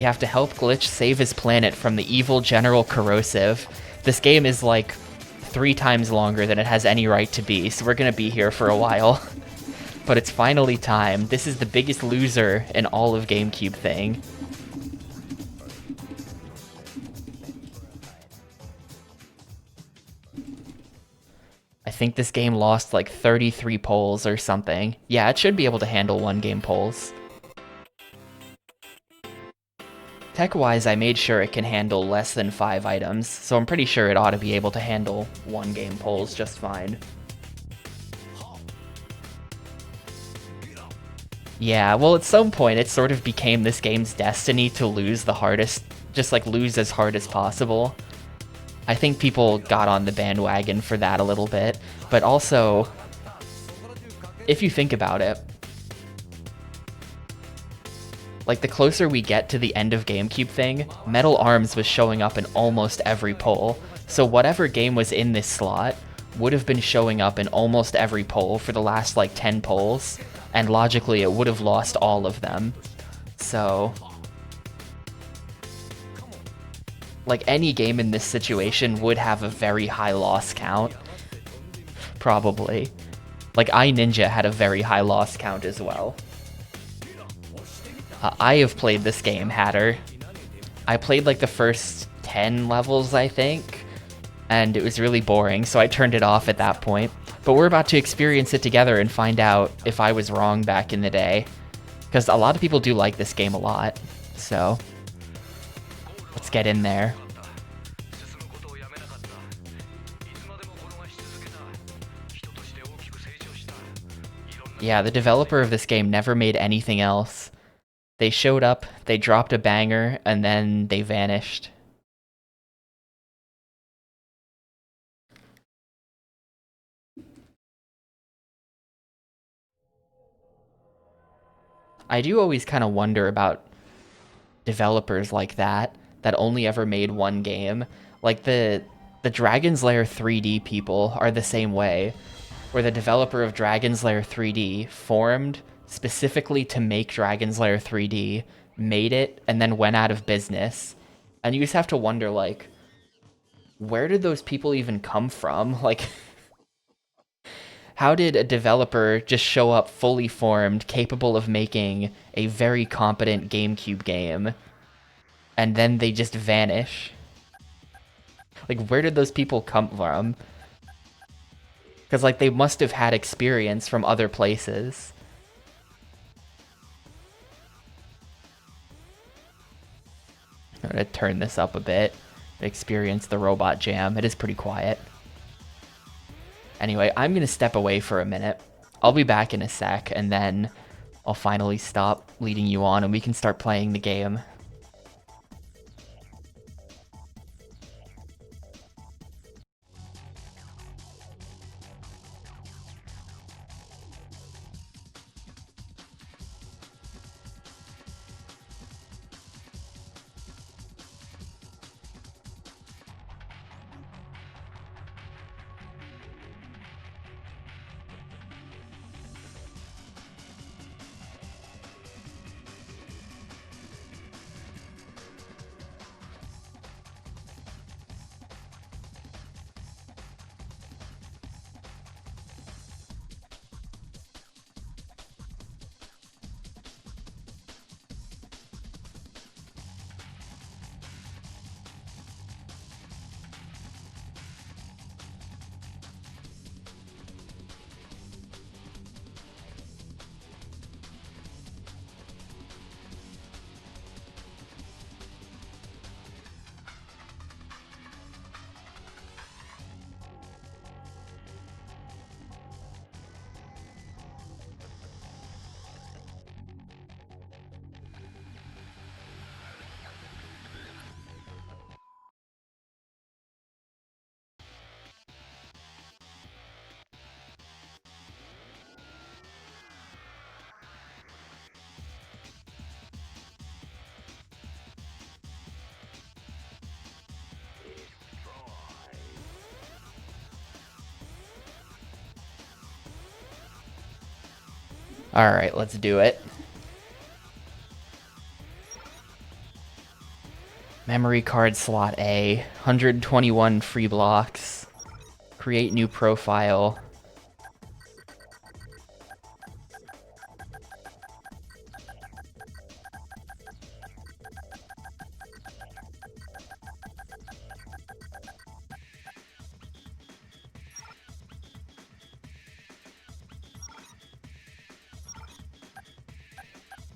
You have to help Glitch save his planet from the evil General Corrosive. This game is like 3 times longer than it has any right to be, so we're gonna be here for a while. But it's finally time. This is the biggest loser in all of Gamecube thing. I think this game lost like 33 polls or something. Yeah, it should be able to handle 1-game polls. Tech-wise, I made sure it can handle less than 5 items, so I'm pretty sure it ought to be able to handle 1-game polls just fine. Yeah, well, at some point, it sort of became this game's destiny to lose the hardest, just like lose as hard as possible. I think people got on the bandwagon for that a little bit, but also, if you think about it, like the closer we get to the end of Gamecube thing, Metal Arms was showing up in almost every poll, so whatever game was in this slot would have been showing up in almost every poll for the last like 10 polls, and logically it would have lost all of them. So like any game in this situation would have a very high loss count. Probably. Like iNinja had a very high loss count as well. I have played this game, Hatter. I played like the first 10 levels, I think, and it was really boring, so I turned it off at that point. But we're about to experience it together and find out if I was wrong back in the day. Because a lot of people do like this game a lot, so let's get in there. Yeah, the developer of this game never made anything else. They showed up, they dropped a banger, and then they vanished. I do always kind of wonder about developers like that only ever made one game. Like the Dragon's Lair 3D people are the same way, where the developer of Dragon's Lair 3D formed specifically to make Dragon's Lair 3D, made it, and then went out of business. And you just have to wonder, like, where did those people even come from? Like, how did a developer just show up fully formed, capable of making a very competent GameCube game, and then they just vanish? Like, where did those people come from? Because, like, they must have had experience from other places. I'm gonna turn this up a bit. Experience the robot jam. It is pretty quiet. Anyway, I'm gonna step away for a minute. I'll be back in a sec, and then I'll finally stop leading you on and we can start playing the game. Alright, let's do it. Memory card slot A. 121 free blocks. Create new profile.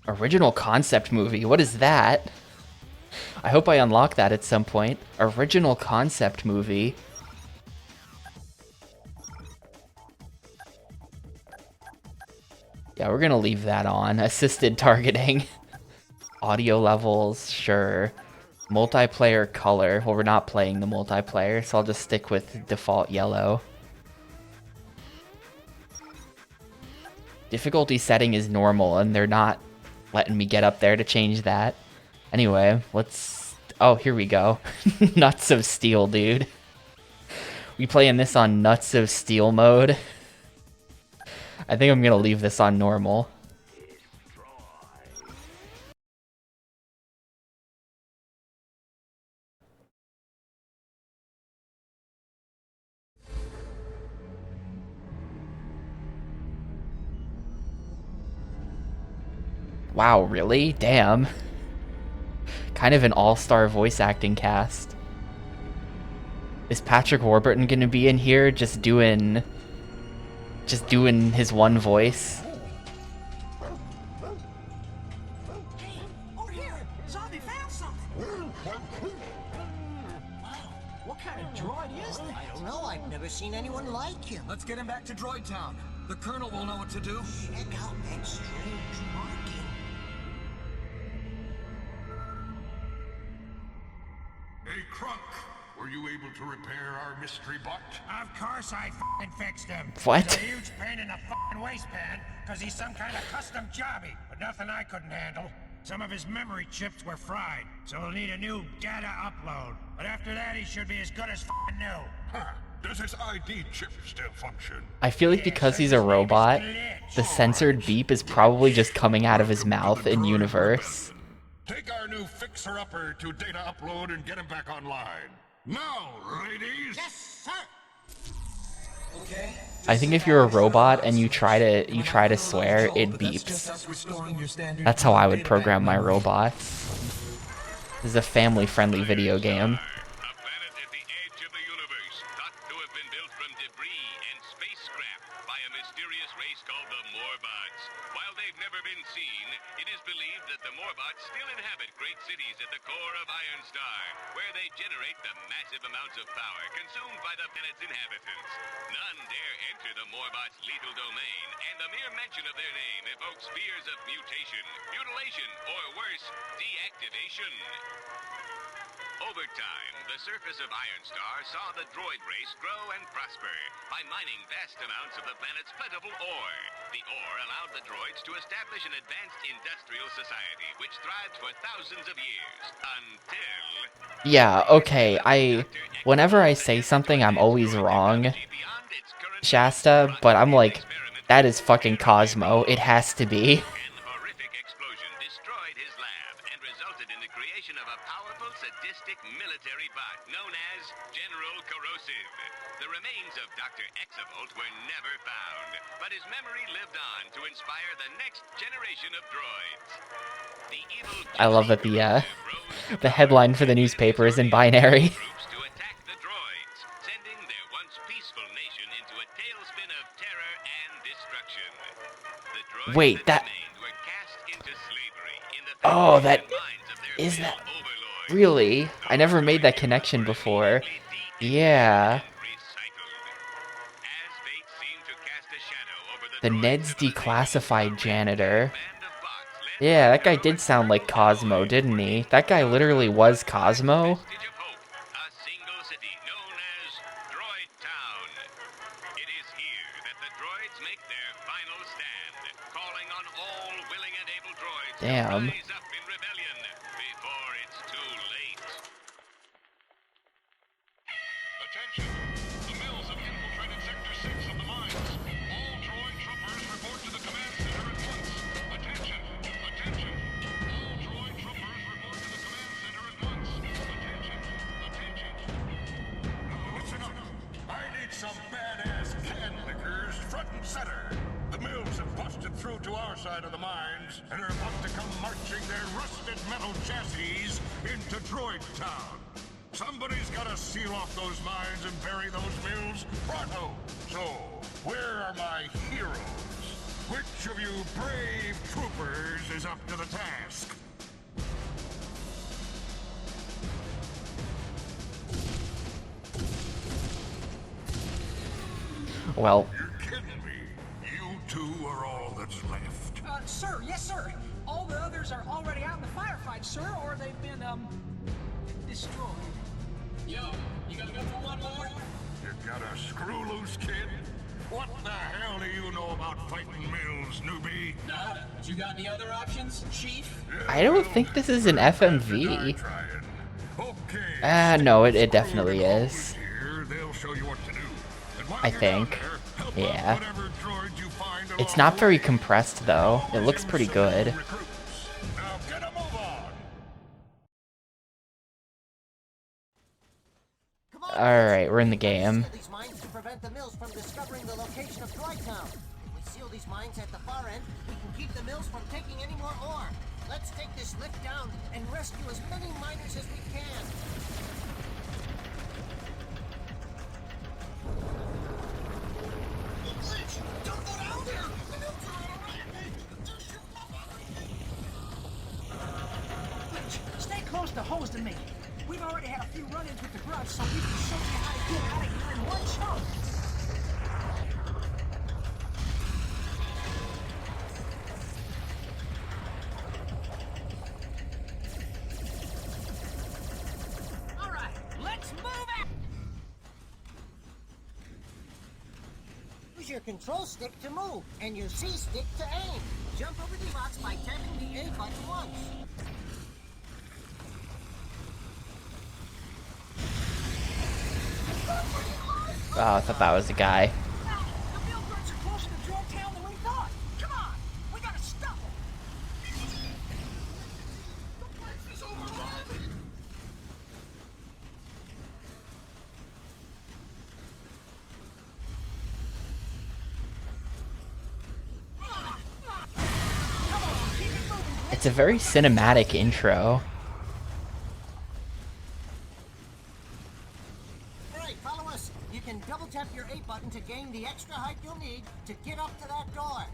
Original concept movie. What is that? I hope I unlock that at some point. Original concept movie. Yeah, we're gonna leave that on. Assisted targeting. Audio levels, sure. Multiplayer color. Well, we're not playing the multiplayer, so I'll just stick with default yellow. Difficulty setting is normal, and they're not letting me get up there to change that. Anyway, let's... Oh, here we go. Nuts of Steel, dude. We playing this on Nuts of Steel mode. I think I'm gonna leave this on normal. Wow, really? Damn. Kind of an all-star voice acting cast. Is Patrick Warburton gonna be in here just doing his one voice? Hey, over here! Zombie found something! Wow, what kind of droid is that? I don't know. I've never seen anyone like him. Let's get him back to Droid Town. The Colonel will know what to do. Check out that strange marking. Hey, Crunk, were you able to repair our mystery bot? Of course I f***ing fixed him. What? He's a huge pain in the f***ing waistband, because he's some kind of custom jobby, but nothing I couldn't handle. Some of his memory chips were fried, so he'll need a new data upload. But after that, he should be as good as f***ing new. Huh. Does his ID chip still function? I feel like because he's a robot, the censored beep is probably just coming out of his mouth in universe. Take our new fixer-upper to data upload and get him back online. Now, ladies! Yes, sir. Okay. I think if you're a robot and you try to swear, it beeps. That's how I would program my robots. This is a family-friendly video game. A planet at the edge of the universe, thought to have been built from debris and space scrap by a mysterious race called the Morbots. While they've never been seen, it is believed that the Morbots still inhabit great cities at the core of Ironstar, where they generate the massive amounts of power consumed by the planet's inhabitants. None dare enter the Morbots' lethal domain, and the mere mention of their name evokes fears of mutation, mutilation, or worse, deactivation. Over time, the surface of Ironstar saw the droid race grow and prosper by mining vast amounts of the planet's plentiful ore. The ore allowed the droids to establish an advanced industrial society which thrived for thousands of years, until... Yeah, okay, whenever I say something, I'm always wrong, Shasta, but I'm like, that is fucking Cosmo. It has to be. An horrific explosion destroyed his lab and resulted in the creation of a powerful, sadistic military bot known as General Corrosive. The remains of Dr. Exavolt were never found, but his memory lived on to inspire the next generation of droids. The evil I love that the headline for the newspaper is in binary. troops to attack the droids, sending their once peaceful nation into a tailspin of terror and destruction. The droids Wait, that... remained were cast into slavery in the Oh, that... minds of their Is evil that... overlords. Really? I never made that connection before. Yeah. The Ned's declassified janitor. Yeah, that guy did sound like Cosmo, didn't he? That guy literally was Cosmo. Damn. Attention! The mills have infiltrated Sector 6 of the mines. All droid troopers report to the command center at once. Attention! Attention! All droid troopers report to the command center at once. some badass can lickers front and center. The mills have busted through to our side of the mines and are about to come marching their rusted metal chassis into Droid Town. Somebody's gotta seal off those mines and bury those mills pronto. So, where are my heroes? Which of you brave troopers is up to the task? Well, You're kidding me. You two are all that's left. Sir, yes, sir. All the others are already out in the firefight, sir, or they've been, destroyed. Yo, you gonna go for one more? You got a screw loose, kid? What the hell do you know about fighting mills, newbie? Nada. But you got any other options, Chief? I don't think this is an FMV. Okay. No, it definitely is. Here, they'll show you what to do. And while I you're think. down there, help out Yeah. whatever droids you find It's along not the very way. compressed though. It looks Always pretty in good. recruits. Now get a move on. Come on, Alright, we're in the game. seal these mines to prevent the mills from discovering the location of Droid Town. If we seal these mines at the far end, we can keep the mills from taking any more ore. Let's take this lift down and rescue as many miners as we can. Don't go down there! The mills are on a rampage! They're shooting up on us! Stay close to Hose and me. We've already had a few run-ins with the grubs, so we can show you how to get out of here in one chunk. All right, let's move it! Use your control stick to move and your C stick to aim. Jump over the rocks by tapping the A button once. Oh, I thought that was the guy. The mill birds are closer to Droid Town than we thought. Come on, we gotta stop them. The place is overrun. It's a very cinematic intro. Alright, follow us. You can double tap your A button to gain the extra height you'll need to get up to that door.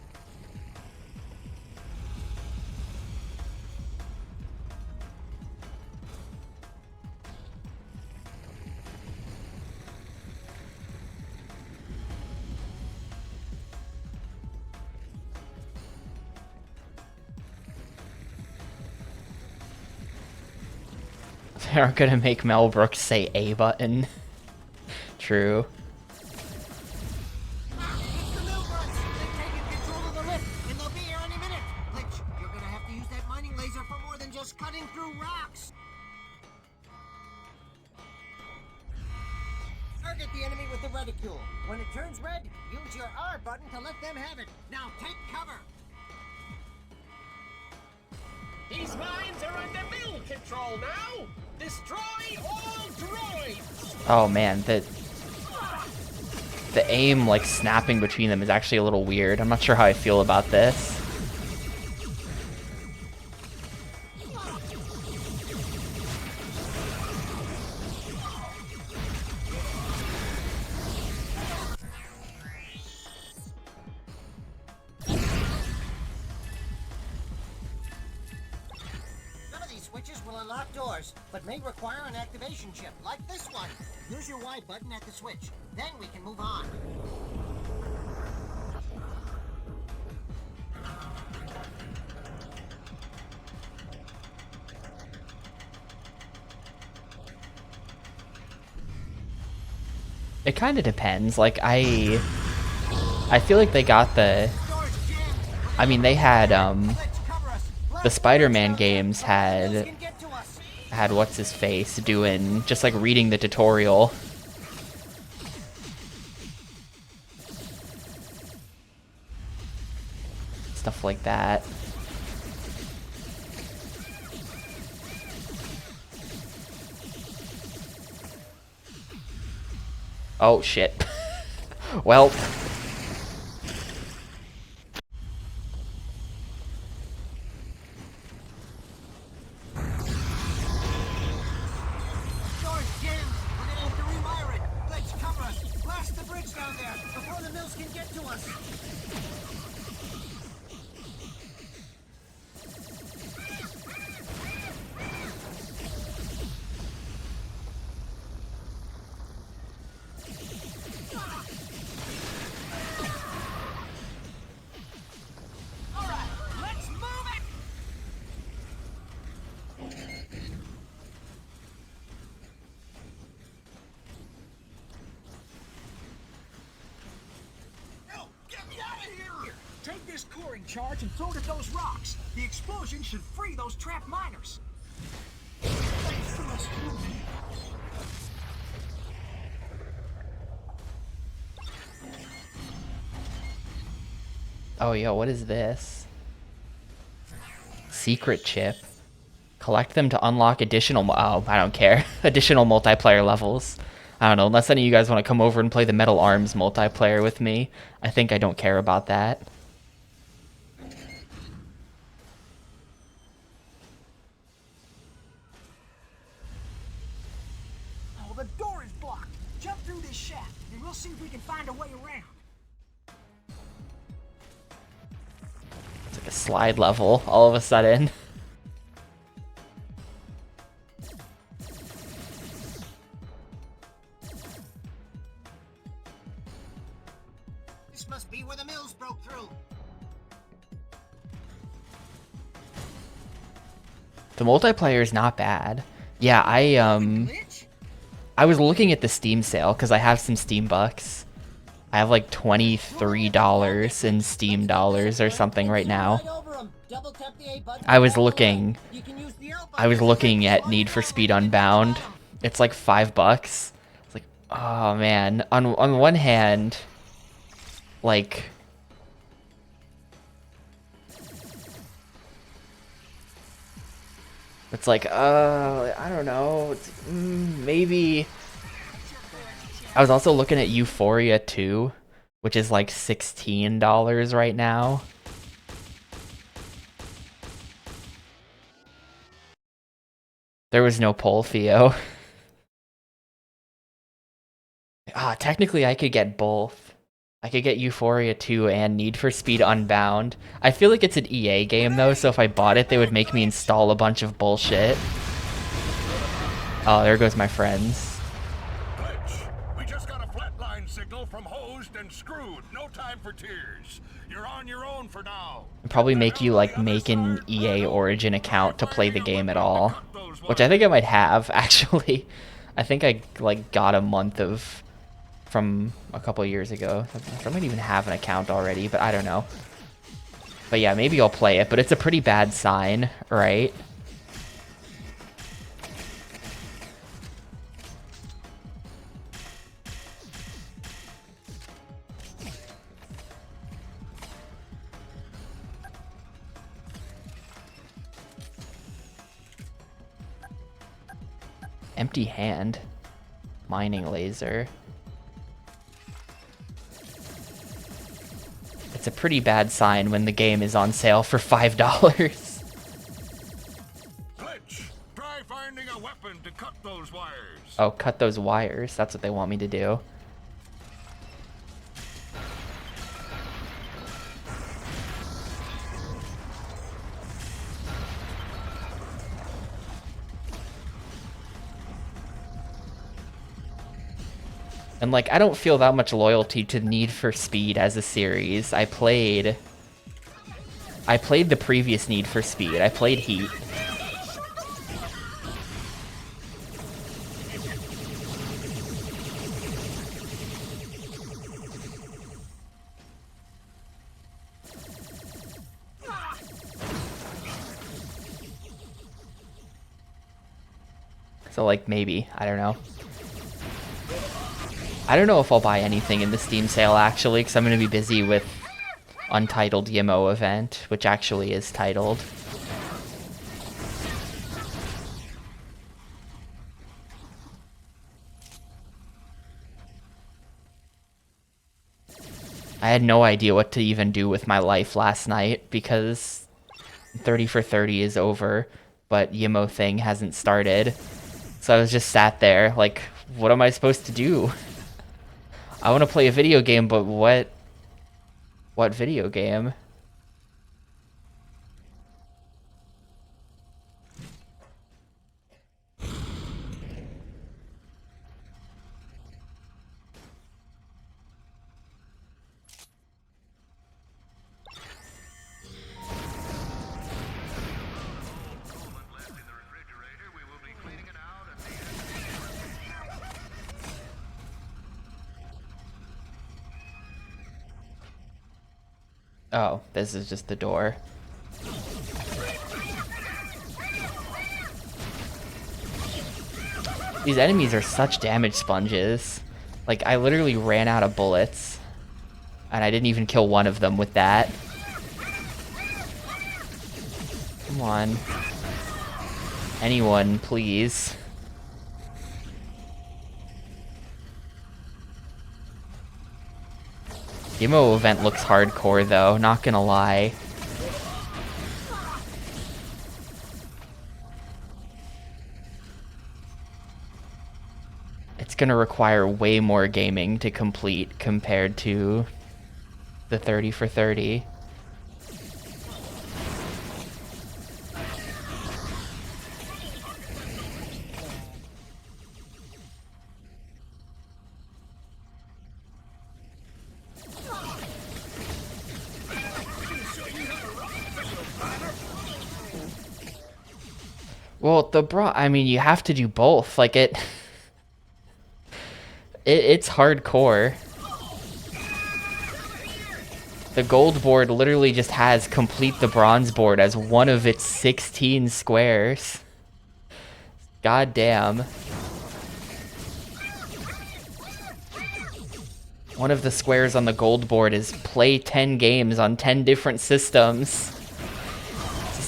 They aren't gonna make Mel Brooks say A button. True. It's the mill birds. They've taken control of the lift, and they'll be here any minute. Glitch, you're gonna have to use that mining laser for more than just cutting through rocks. Target the enemy with the reticule. When it turns red, use your R button to let them have it. Now take cover. These mines are under mill control now! Destroy all droids! Oh man, the aim like snapping between them is actually a little weird. I'm not sure how I feel about this. Some of these switches will unlock doors, but may require an activation chip, like this one. Use your Y button at the switch. Then we can move on. It kind of depends. Like I feel like they got the. Doors jammed. I mean, they had Glitch, cover us. the Spider-Man games Mills had can get to us. what's his face doing just like reading the tutorial. Stuff like that. Oh shit. Well, Door's jammed. We're gonna have to rewire it. Let's cover us. Blast the bridge down there before the mills can get to us. All right, let's move it. No, get me out of here! Here, take this coring charge and throw it at those rocks. The explosion should free those trapped miners. Thanks for rescuing me. oh yo, what is this? Secret chip. Collect them to unlock additional. Oh, I don't care. Additional multiplayer levels. I don't know. Unless any of you guys want to come over and play the Metal Arms multiplayer with me, I think I don't care about that. Oh, the door is blocked. Jump through this shaft, and we'll see if we can find a way around. It's like a slide level all of a sudden. This must be where the mills broke through. The multiplayer is not bad. Yeah, I was looking at the Steam sale because I have some Steam bucks. I have like $23 in Steam dollars or something right now. Right over 'em. Double tap the A button. I was looking You can use the L button. I was looking at Need for Speed Unbound. It's like $5. It's like, oh man. On one hand, like, it's like, I don't know. It's, maybe. I was also looking at Euphoria 2, which is like $16 right now. There was no poll, Theo. Technically I could get both. I could get Euphoria 2 and Need for Speed Unbound. I feel like it's an EA game though, so if I bought it, they would make me install a bunch of bullshit. Oh, there goes my friends. Glitch! We just got a flatline signal from hosed and screwed. No time for tears. You're on your own for now. It'd probably make you like make an EA Origin account to play the game at all. Which I think I might have, actually. I think I like got a month of from a couple years ago. I might even have an account already, but I don't know. But yeah, maybe I'll play it, but it's a pretty bad sign, right? Empty hand. Mining laser. It's a pretty bad sign when the game is on sale for $5. Glitch! Try finding a weapon to cut those wires. Oh, cut those wires. That's what they want me to do. And like, I don't feel that much loyalty to Need for Speed as a series. I played the previous Need for Speed. I played Heat. So like, maybe, I don't know. I don't know if I'll buy anything in the Steam sale, actually, because I'm going to be busy with Untitled YMO event, which actually is titled. I had no idea what to even do with my life last night because 30 for 30 is over, but Yimo thing hasn't started. So I was just sat there like, what am I supposed to do? I want to play a video game, but what video game? Oh, this is just the door. These enemies are such damage sponges. Like, I literally ran out of bullets. And I didn't even kill one of them with that. Come on. Anyone, please. Demo event looks hardcore though, not gonna lie. It's gonna require way more gaming to complete compared to the 30 for 30. Well, I mean, you have to do both. Like, it's hardcore. The gold board literally just has complete the bronze board as one of its 16 squares. God damn. One of the squares on the gold board is play 10 games on 10 different systems.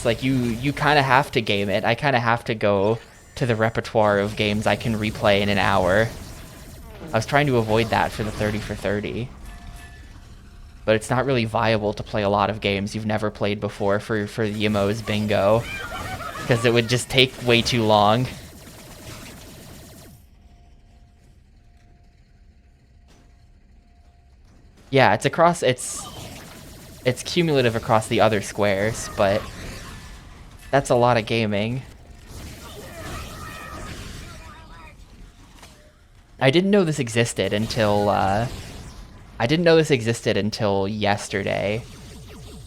Like, you kind of have to game it. I kind of have to go to the repertoire of games I can replay in an hour. I was trying to avoid that for the 30 for 30. But it's not really viable to play a lot of games you've never played before for Yimo's bingo. Because it would just take way too long. Yeah, it's cumulative across the other squares, but that's a lot of gaming. I didn't know this existed until yesterday.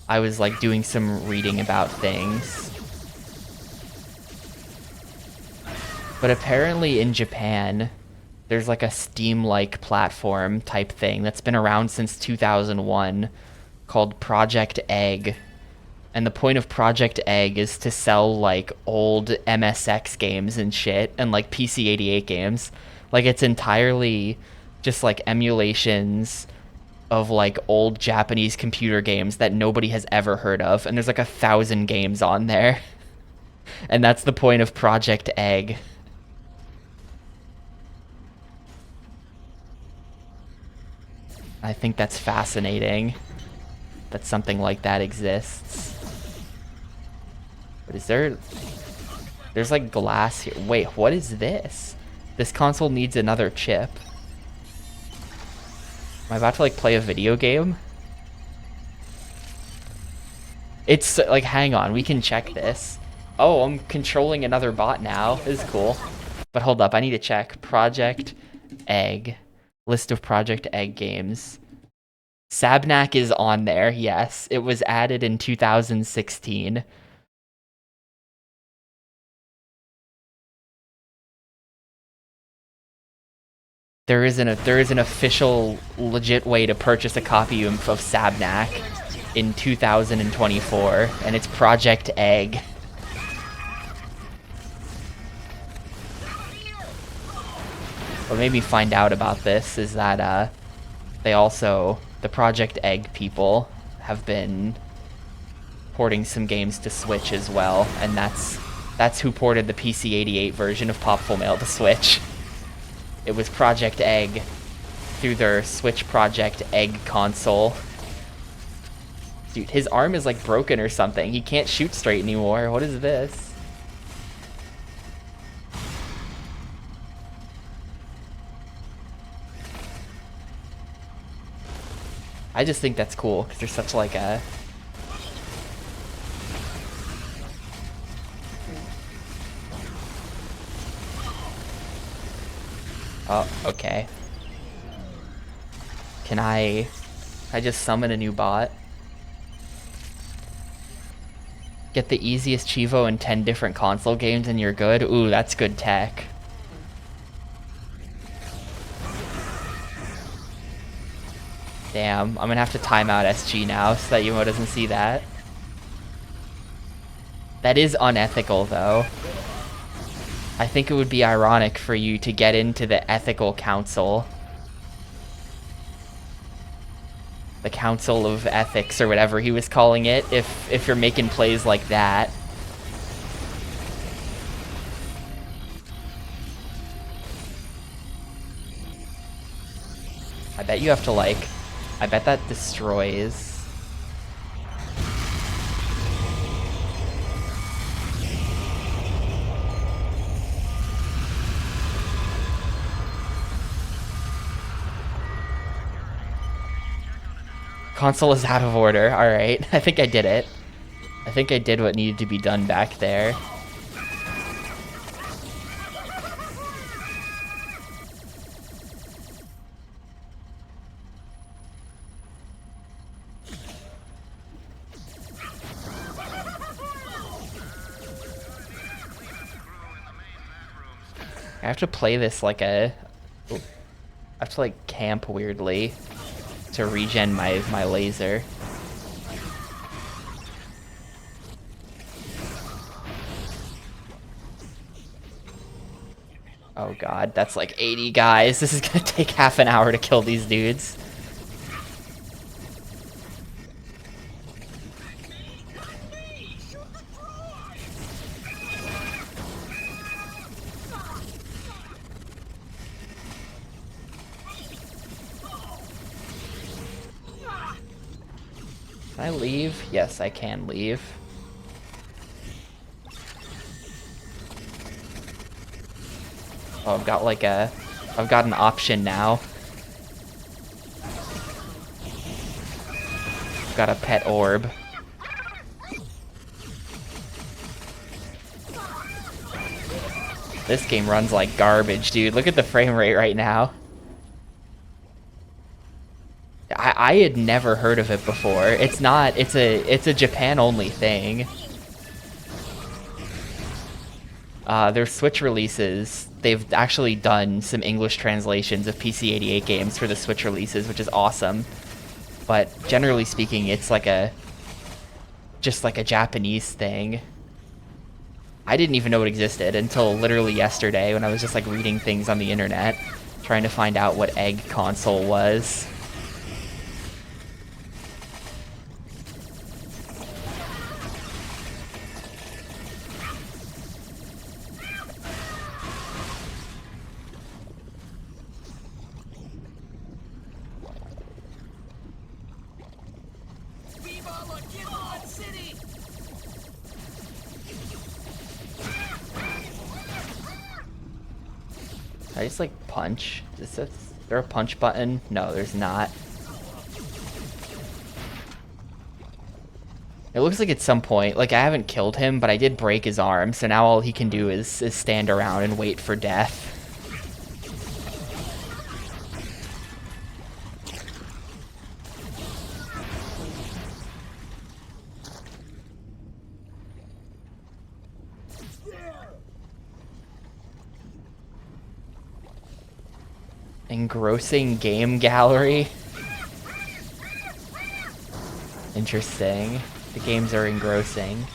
I was like doing some reading about things. But apparently in Japan, there's like a Steam-like platform type thing that's been around since 2001 called Project Egg. And the point of Project Egg is to sell, like, old MSX games and shit, and, like, PC-88 games. Like, it's entirely just, like, emulations of, like, old Japanese computer games that nobody has ever heard of. And there's, like, 1,000 games on there. And that's the point of Project Egg. I think that's fascinating that something like that exists. But there's like glass here. Wait, what is this? This console needs another chip. Am I about to like play a video game? It's like, hang on, we can check this. Oh, I'm controlling another bot now. This is cool. But hold up, I need to check. Project Egg. List of Project Egg games. Sabnak is on there, yes. It was added in 2016. There is an official, legit way to purchase a copy of Sabnak in 2024, and it's Project Egg. What made me find out about this is that the Project Egg people have been porting some games to Switch as well, and that's who ported the PC-88 version of Popful Mail to Switch. It was Project Egg. through their Switch Project Egg console. Dude, his arm is like broken or something. He can't shoot straight anymore. What is this? I just think that's cool because there's such like a... Oh, okay. Can I just summon a new bot? Get the easiest Chivo in 10 different console games and you're good? Ooh, that's good tech. Damn, I'm gonna have to time out SG now so that Yumo doesn't see that. That is unethical though. I think it would be ironic for you to get into the ethical council. The Council of Ethics or whatever he was calling it, if you're making plays like that. I bet you have to like... I bet that destroys... Console is out of order. Alright, I think I did it. I think I did what needed to be done back there. I have to play this like a... I have to like camp weirdly to regen my laser. Oh god, that's like 80 guys. This is gonna take half an hour to kill these dudes. Can I leave? Yes, I can leave. Oh, I've got like a... I've got an option now. I've got a pet orb. This game runs like garbage, dude. Look at the frame rate right now. I had never heard of it before. It's not, it's a Japan only thing. Their Switch releases, they've actually done some English translations of PC-88 games for the Switch releases, which is awesome. But generally speaking, it's like just like a Japanese thing. I didn't even know it existed until literally yesterday when I was just like reading things on the internet, trying to find out what Egg console was. Can I just like punch? Is there a punch button? No, there's not. It looks like at some point, like I haven't killed him, but I did break his arm, so now all he can do is stand around and wait for death. Engrossing game gallery. Interesting. The games are engrossing.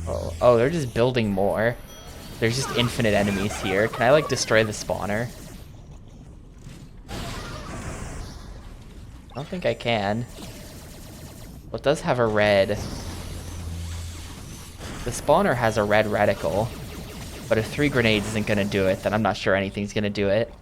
Oh, they're just building more. There's just infinite enemies here. Can I like destroy the spawner? I don't think I can. Well, it does have a red. The spawner has a red reticle. But if 3 grenades isn't gonna do it, then I'm not sure anything's gonna do it.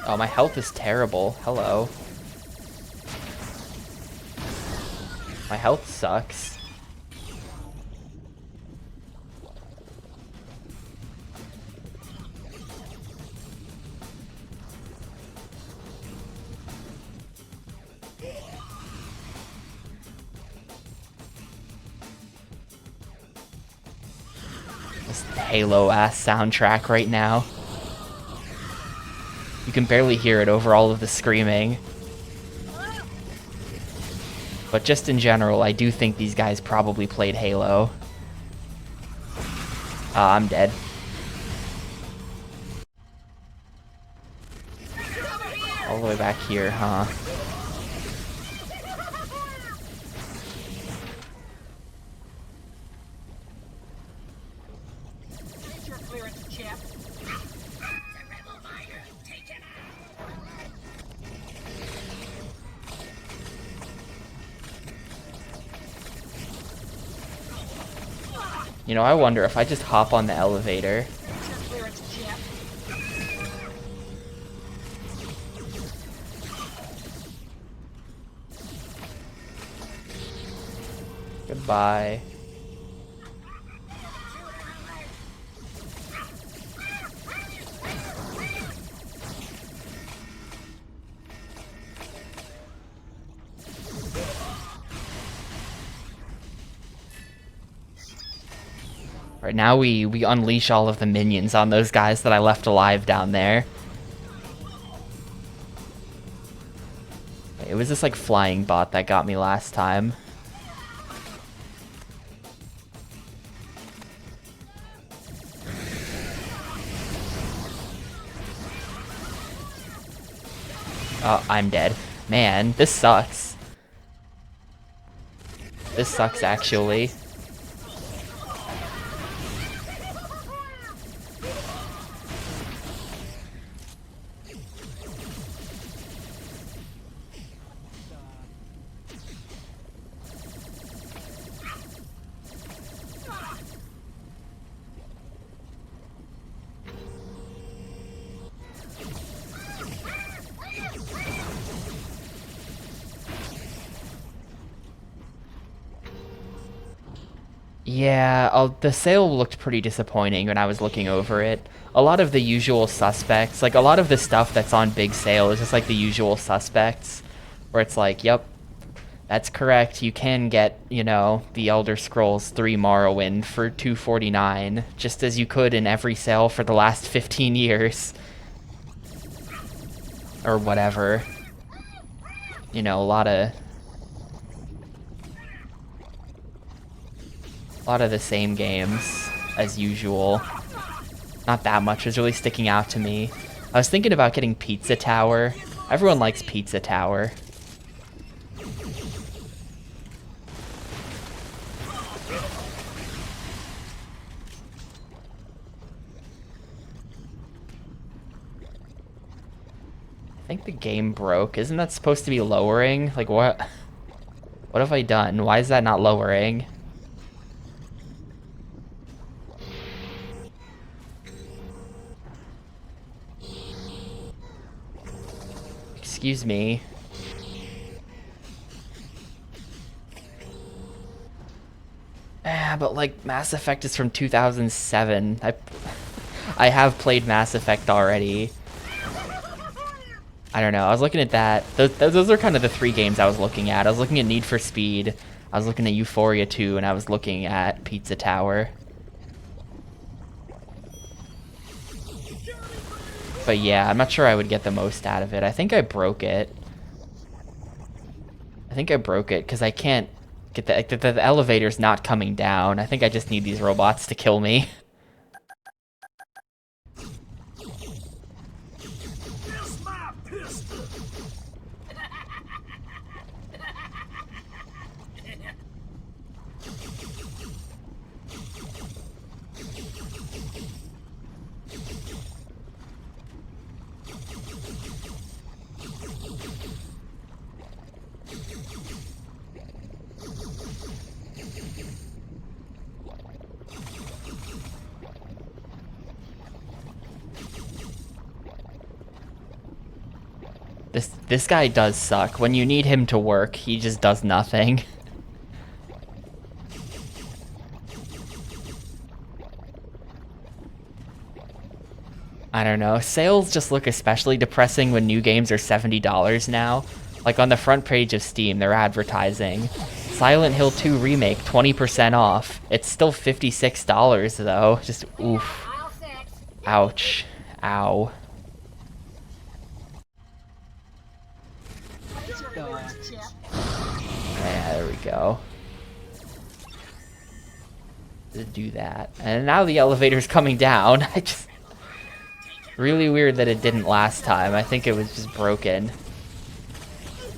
Oh, my health is terrible. Hello. My health sucks. This Halo-ass soundtrack right now. You can barely hear it over all of the screaming. But just in general, I do think these guys probably played Halo. I'm dead. All the way back here, huh? Get your clearance, champ. You know, I wonder if I just hop on the elevator. Get your clearance, champ. Goodbye. Right now we unleash all of the minions on those guys that I left alive down there. It was this like flying bot that got me last time. Oh, I'm dead. Man, this sucks. This sucks actually. Yeah, the sale looked pretty disappointing when I was looking over it. A lot of the usual suspects, like a lot of the stuff that's on big sale is just like the usual suspects, where it's like, yep, that's correct, you can get, you know, the Elder Scrolls 3 Morrowind for $249, just as you could in every sale for the last 15 years. Or whatever. You know, a lot of the same games as usual. Not that much is really sticking out to me. I was thinking about getting Pizza Tower. Everyone likes Pizza Tower. I think the game broke. Isn't that supposed to be lowering? Like what? What have I done? Why is that not lowering? Excuse me. But like Mass Effect is from 2007. I have played Mass Effect already. I don't know. I was looking at that. Those are kind of the 3 games I was looking at. I was looking at Need for Speed. I was looking at Euphoria 2, and I was looking at Pizza Tower. But yeah, I'm not sure I would get the most out of it. I think I broke it. I think I broke it because I can't get the elevator's not coming down. I think I just need these robots to kill me. Kiss my pistol. This guy does suck. When you need him to work, he just does nothing. I don't know. Sales just look especially depressing when new games are $70 now. Like on the front page of Steam, they're advertising Silent Hill 2 Remake 20% off. It's still $56 though. Just oof. Ouch. Ow. Yeah, there we go. To do that. And now the elevator's coming down. I just... Really weird that it didn't last time. I think it was just broken.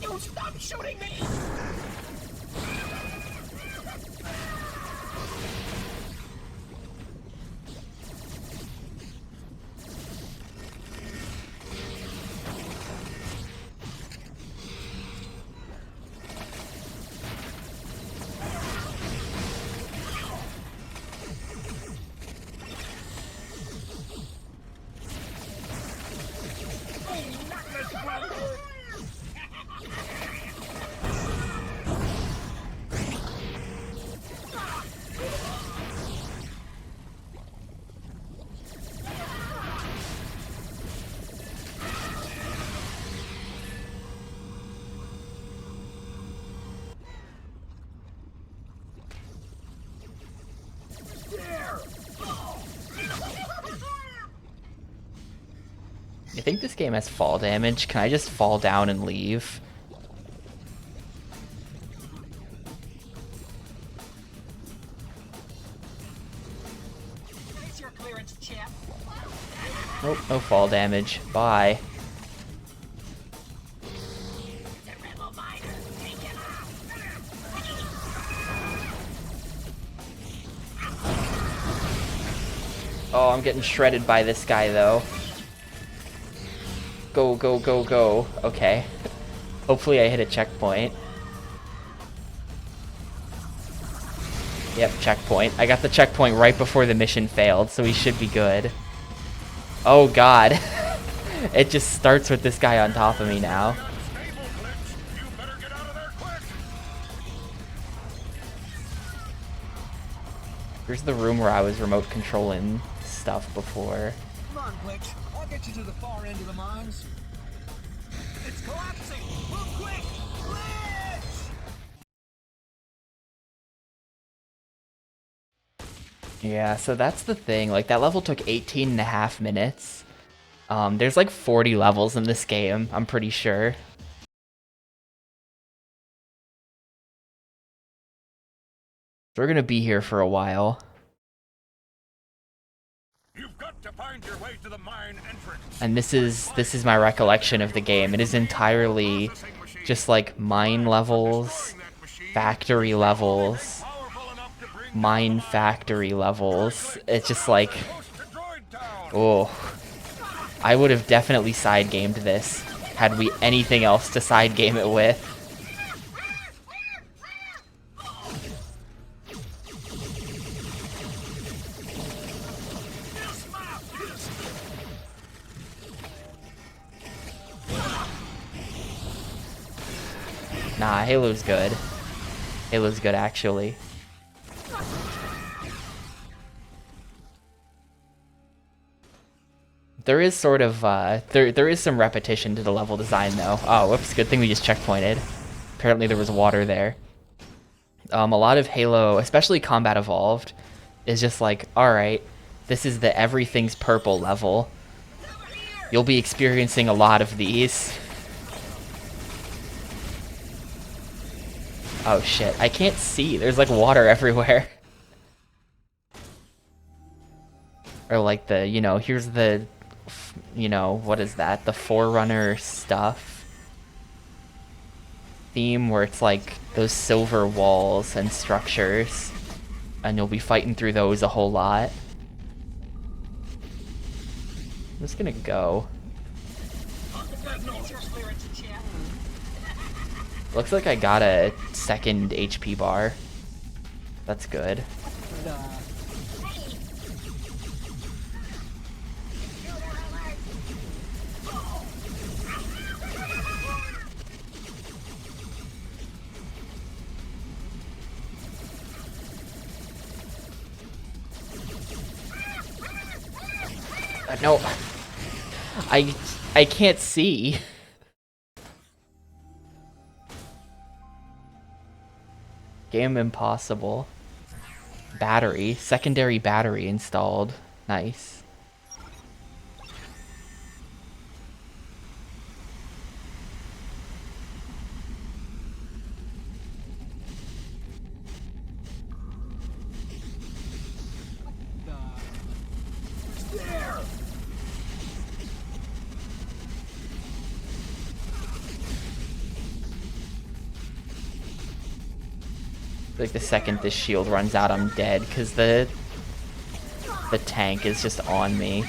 You stop shooting me! I think this game has fall damage. Can I just fall down and leave? Face your clearance, champ. Nope, no fall damage. Bye. Oh, I'm getting shredded by this guy though. Go, go, go, go. Okay. Hopefully I hit a checkpoint. Yep, checkpoint. I got the checkpoint right before the mission failed, so we should be good. Oh god. It just starts with this guy on top of me now. Here's the room where I was remote controlling stuff before. Come on, Glitch. I'll get you to the far end of the mines. It's collapsing! Move quick! Glitch! Yeah, so that's the thing. Like, that level took 18.5 minutes. There's like 40 levels in this game, I'm pretty sure. We're gonna be here for a while. You've got to find your way to the mine entrance. And this is my recollection of the game. It is entirely just like mine levels, factory levels, mine factory levels. It's just like, oh, I would have definitely side gamed this had we anything else to side game it with. Nah, Halo's good. Halo's good, actually. There is sort of, there is some repetition to the level design, though. Oh, whoops, good thing we just checkpointed. Apparently there was water there. A lot of Halo, especially Combat Evolved, is just like, alright, this is the everything's purple level. You'll be experiencing a lot of these. Oh shit, I can't see. There's like water everywhere. Or like the, you know, here's the, you know, what is that? The Forerunner stuff theme where it's like those silver walls and structures. And you'll be fighting through those a whole lot. I'm just gonna go. Looks like I got a second HP bar. That's good. No. I can't see. Game impossible. Battery. Secondary battery installed. Nice. Like the second this shield runs out, I'm dead because the tank is just on me.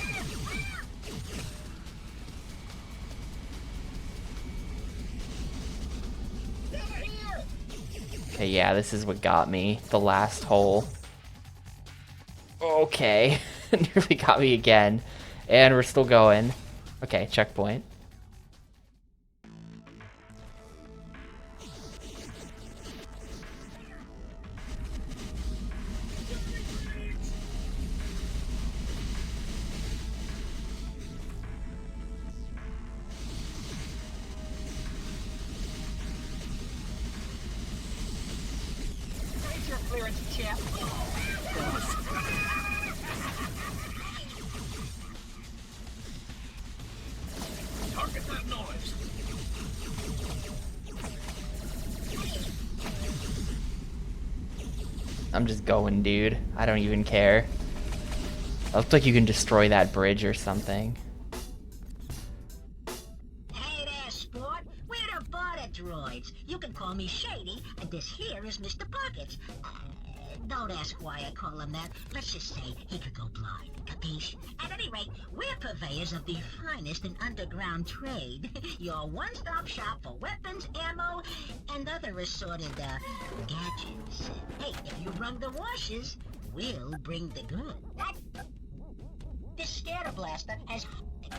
Okay, yeah, this is what got me. The last hole. Okay, nearly got me again, and we're still going. Okay, checkpoint. Raise your clearance, champ. Target that noise. I'm just going, dude. I don't even care. It looks like you can destroy that bridge or something. Hey there, sport. We're the border droids. You can call me Shady, and this here is Mr. Pockets. Don't ask why I call him that. Let's just say he could go blind. Capiche? At any rate, we're purveyors of the finest in underground trade. Your one-stop shop for weapons, ammo, and other assorted, gadgets. Hey, if you run the washes, we'll bring the good. This scatter blaster has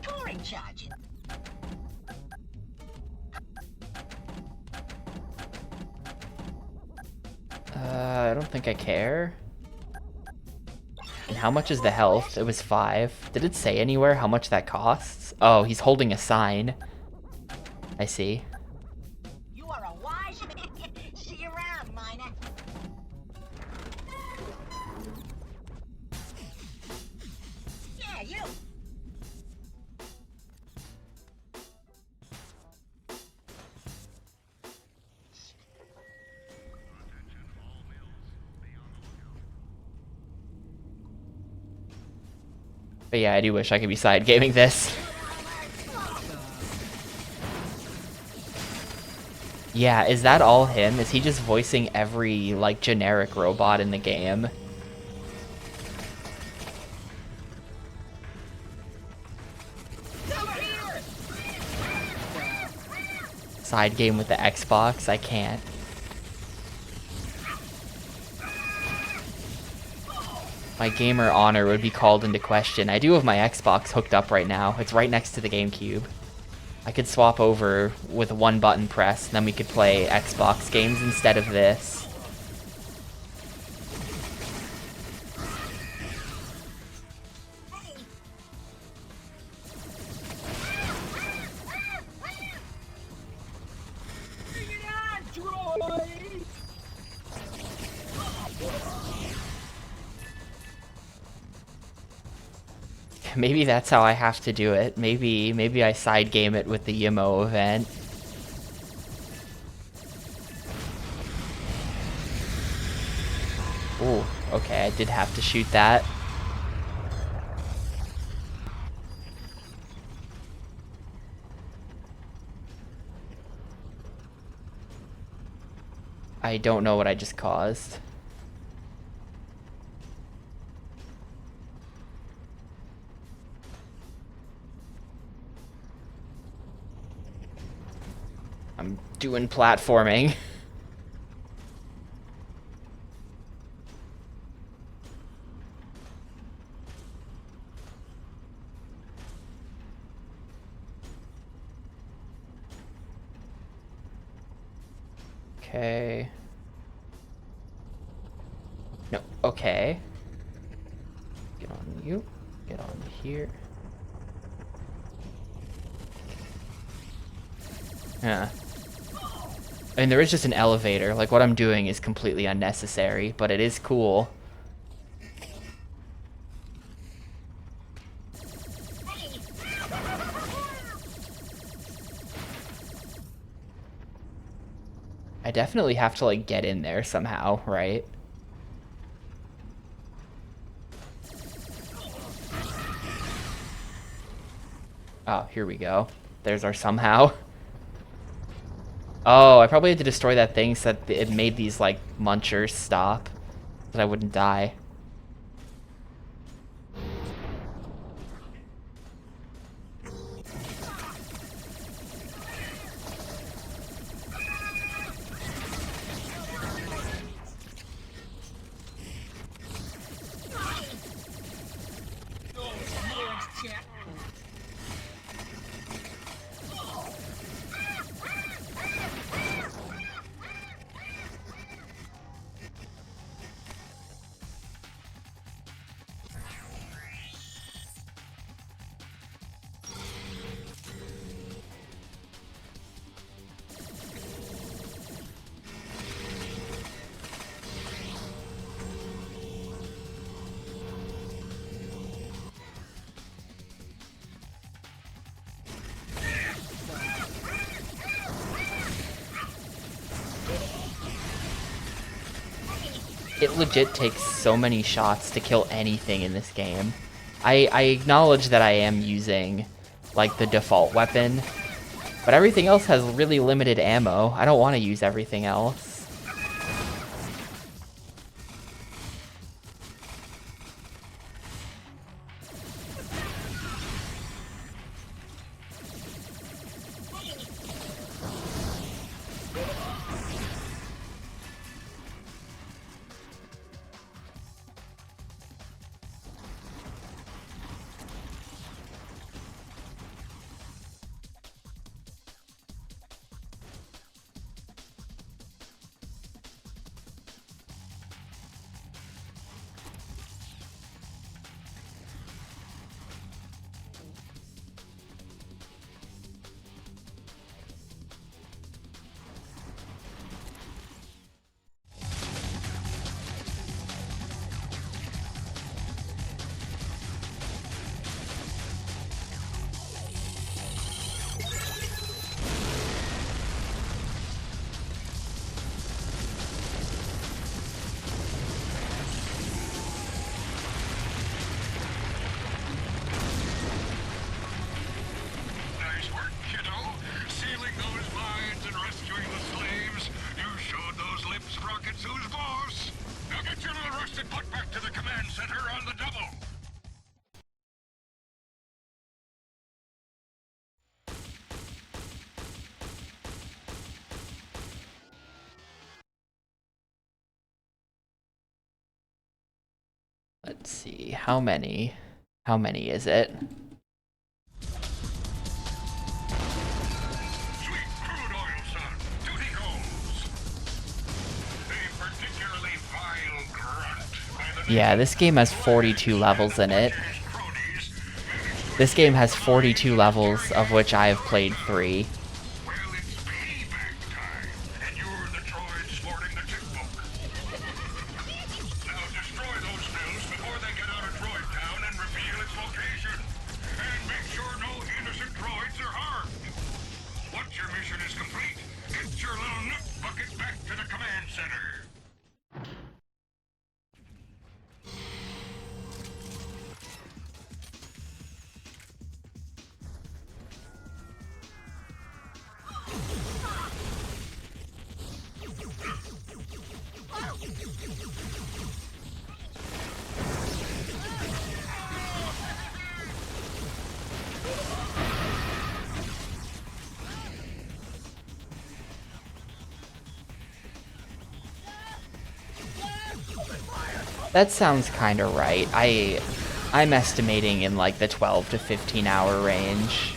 touring charging. I don't think I care. And how much is the health? It was 5. Did it say anywhere how much that costs? Oh, he's holding a sign. I see. You are a wise man. See you around, miner. Yeah, you. But yeah, I do wish I could be side gaming this. Yeah, is that all him? Is he just voicing every, like, generic robot in the game? Side game with the Xbox? I can't. My gamer honor would be called into question. I do have my Xbox hooked up right now. It's right next to the Gamecube. I could swap over with one button press, and then we could play Xbox games instead of this. Bring it on, droid! Maybe that's how I have to do it. Maybe I side game it with the Yimo event. Ooh, okay, I did have to shoot that. I don't know what I just caused. I'm doing platforming. Okay. No, okay. Get on you. Get on here. Yeah. I mean, there is just an elevator. Like, what I'm doing is completely unnecessary, but it is cool. I definitely have to, like, get in there somehow, right? Oh, here we go. There's our somehow. Oh, I probably had to destroy that thing so that it made these, like, munchers stop. So that I wouldn't die. It legit takes so many shots to kill anything in this game. I acknowledge that I am using, like, the default weapon, but everything else has really limited ammo. I don't want to use everything else. Nice work, kiddo. Sealing those mines and rescuing the slaves. You showed those lips rockets who's boss. Now get your little rusted butt back to the command center on the double. Let's see, how many? How many is it? Sweet crude oil, son. Duty calls. A particularly vile grunt by the Yeah, this game has 42 levels in it. cronies. This game has 42 levels, of which I have played 3. Well, it's payback time, and you're the droid sporting the checkbook. Now destroy those mills before they get out of Droid Town and reveal its location. And make sure no innocent droids are harmed. Once your mission is complete, get your little nut bucket back to the command center. That sounds kinda right. I'm estimating in like the 12 to 15 hour range.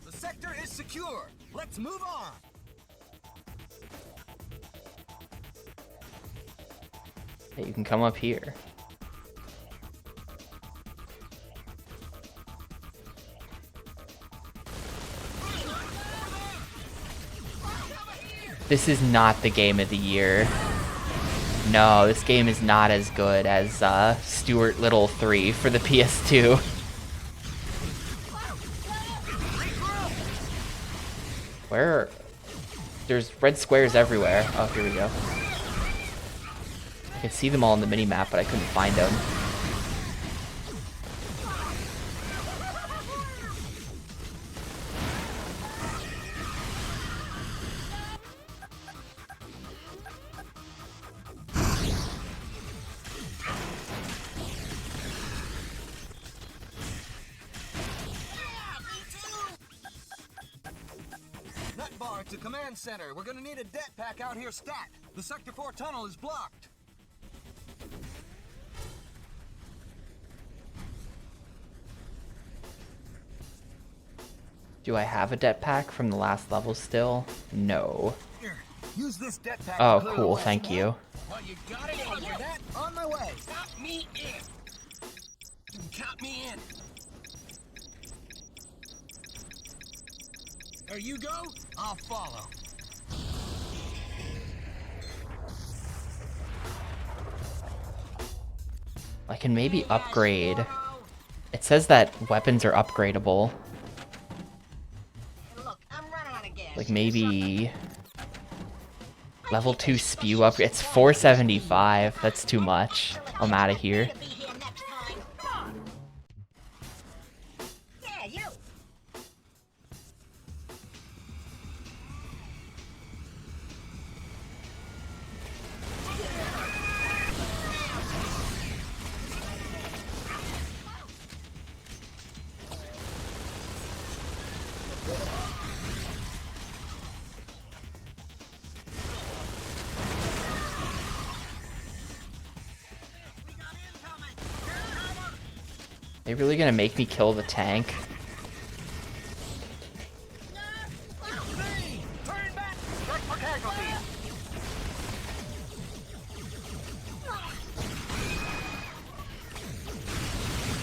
The sector is secure. secure. Let's move on. Hey, you can come up here. This is not the game of the year. No, this game is not as good as Stuart Little 3 for the PS2. Where? There's red squares everywhere. Oh, here we go. I could see them all on the minimap, but I couldn't find them. Nutbar to command center. We're gonna need a det pack out here stat. The Sector 4 tunnel is blocked. Do I have a det pack from the last level still? No. Here, use this det pack. Oh, to clear cool. the way. Thank you. Well, you got it in Roger you. that. On my way. Count me in. You can count me in. There you go. I'll follow. I can maybe upgrade. It says that weapons are upgradable. Look, I'm running out of gas. Like maybe level 2 spew up. It's 475. That's too much. I'm out of here. Be here next time. Come on. Yeah, you. They really gonna make me kill the tank? Turn back. Check for casualties.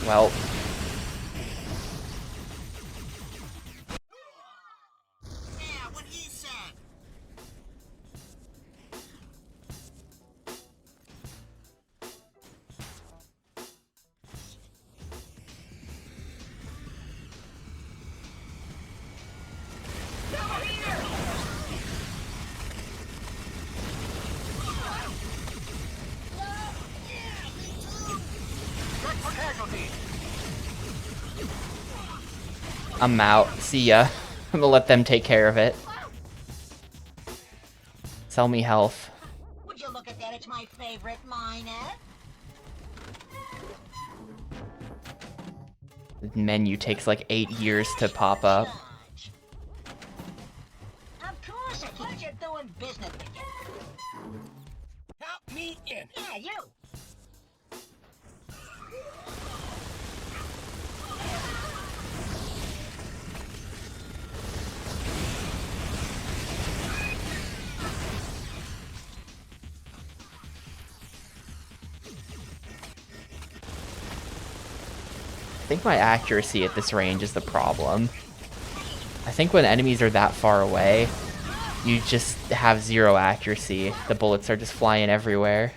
Well, Yeah, what he said. Check for casualties. I'm out. See ya. I'm gonna let them take care of it. Sell me health. Would you look at that? It's my favorite mine, eh? The menu takes like 8 years to pop up. Of course, I keep you doing business with you. Count me in. Yeah, you. I think my accuracy at this range is the problem. I think when enemies are that far away, you just have 0 accuracy. The bullets are just flying everywhere.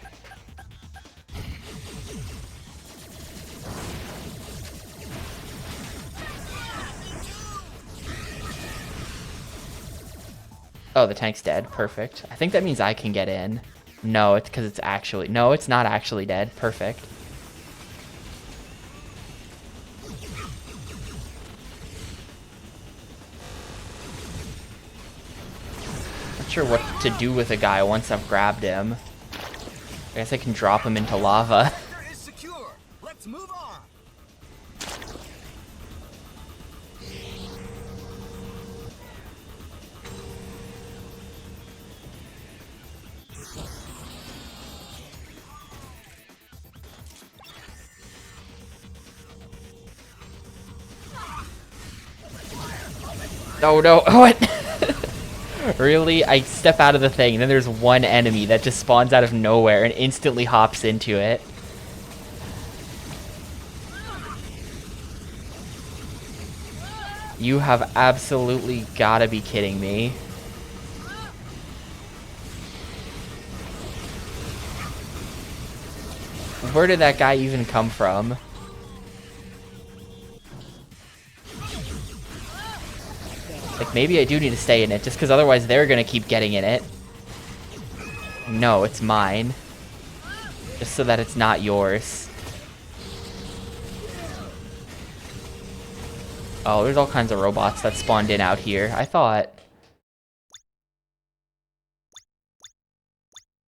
Oh, the tank's dead. Perfect. I think that means I can get in. No, it's because it's actually... No, it's not actually dead. Perfect. Not sure what to do with a guy once I've grabbed him. I guess I can drop him into lava. Sector is secure. Let's move on. Oh no, what? Really? I step out of the thing, and then there's one enemy that just spawns out of nowhere and instantly hops into it. You have absolutely gotta be kidding me. Where did that guy even come from? Like, maybe I do need to stay in it, just because otherwise they're gonna keep getting in it. No, it's mine. Just so that it's not yours. Oh, there's all kinds of robots that spawned in out here. I thought...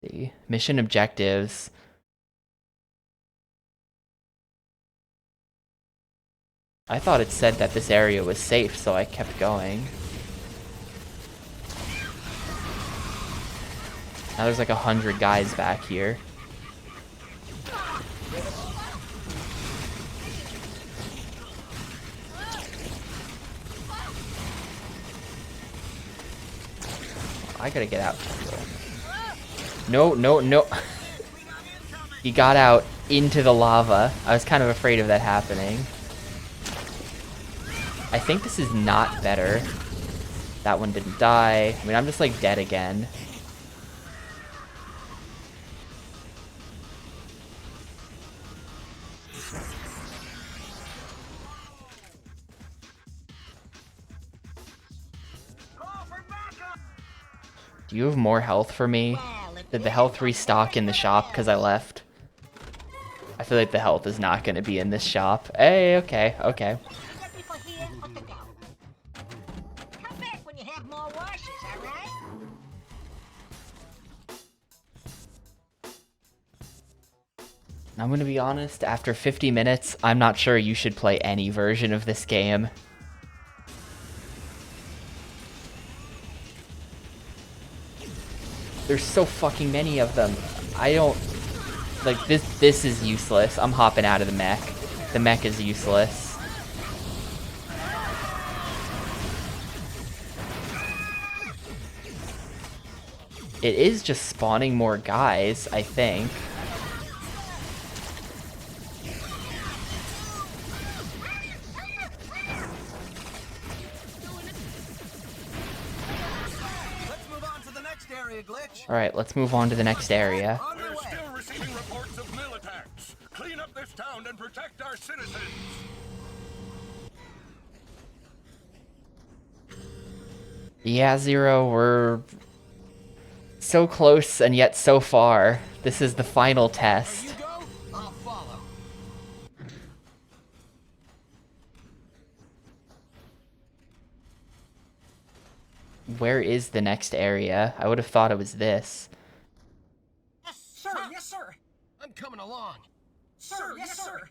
See. Mission objectives. I thought it said that this area was safe, so I kept going. Now there's like 100 guys back here. I gotta get out. No, no, no. He got out into the lava. I was kind of afraid of that happening. I think this is not better. That one didn't die. I mean, I'm just like dead again. Do you have more health for me? Did the health restock in the shop because I left? I feel like the health is not going to be in this shop. Hey, okay, okay. Come back when you have more washes, all right? I'm going to be honest, after 50 minutes, I'm not sure you should play any version of this game. There's so fucking many of them. I don't... Like, this is useless. I'm hopping out of the mech. The mech is useless. It is just spawning more guys, I think. Alright, let's move on to the next area. We're still receiving reports of mill attacks. Clean up this town and protect our citizens. Yeah, Zero, we're so close and yet so far. This is the final test. I'll follow. Where is the next area? I would have thought it was this. Yes, sir. Yes, sir. I'm coming along. Sir, yes, sir.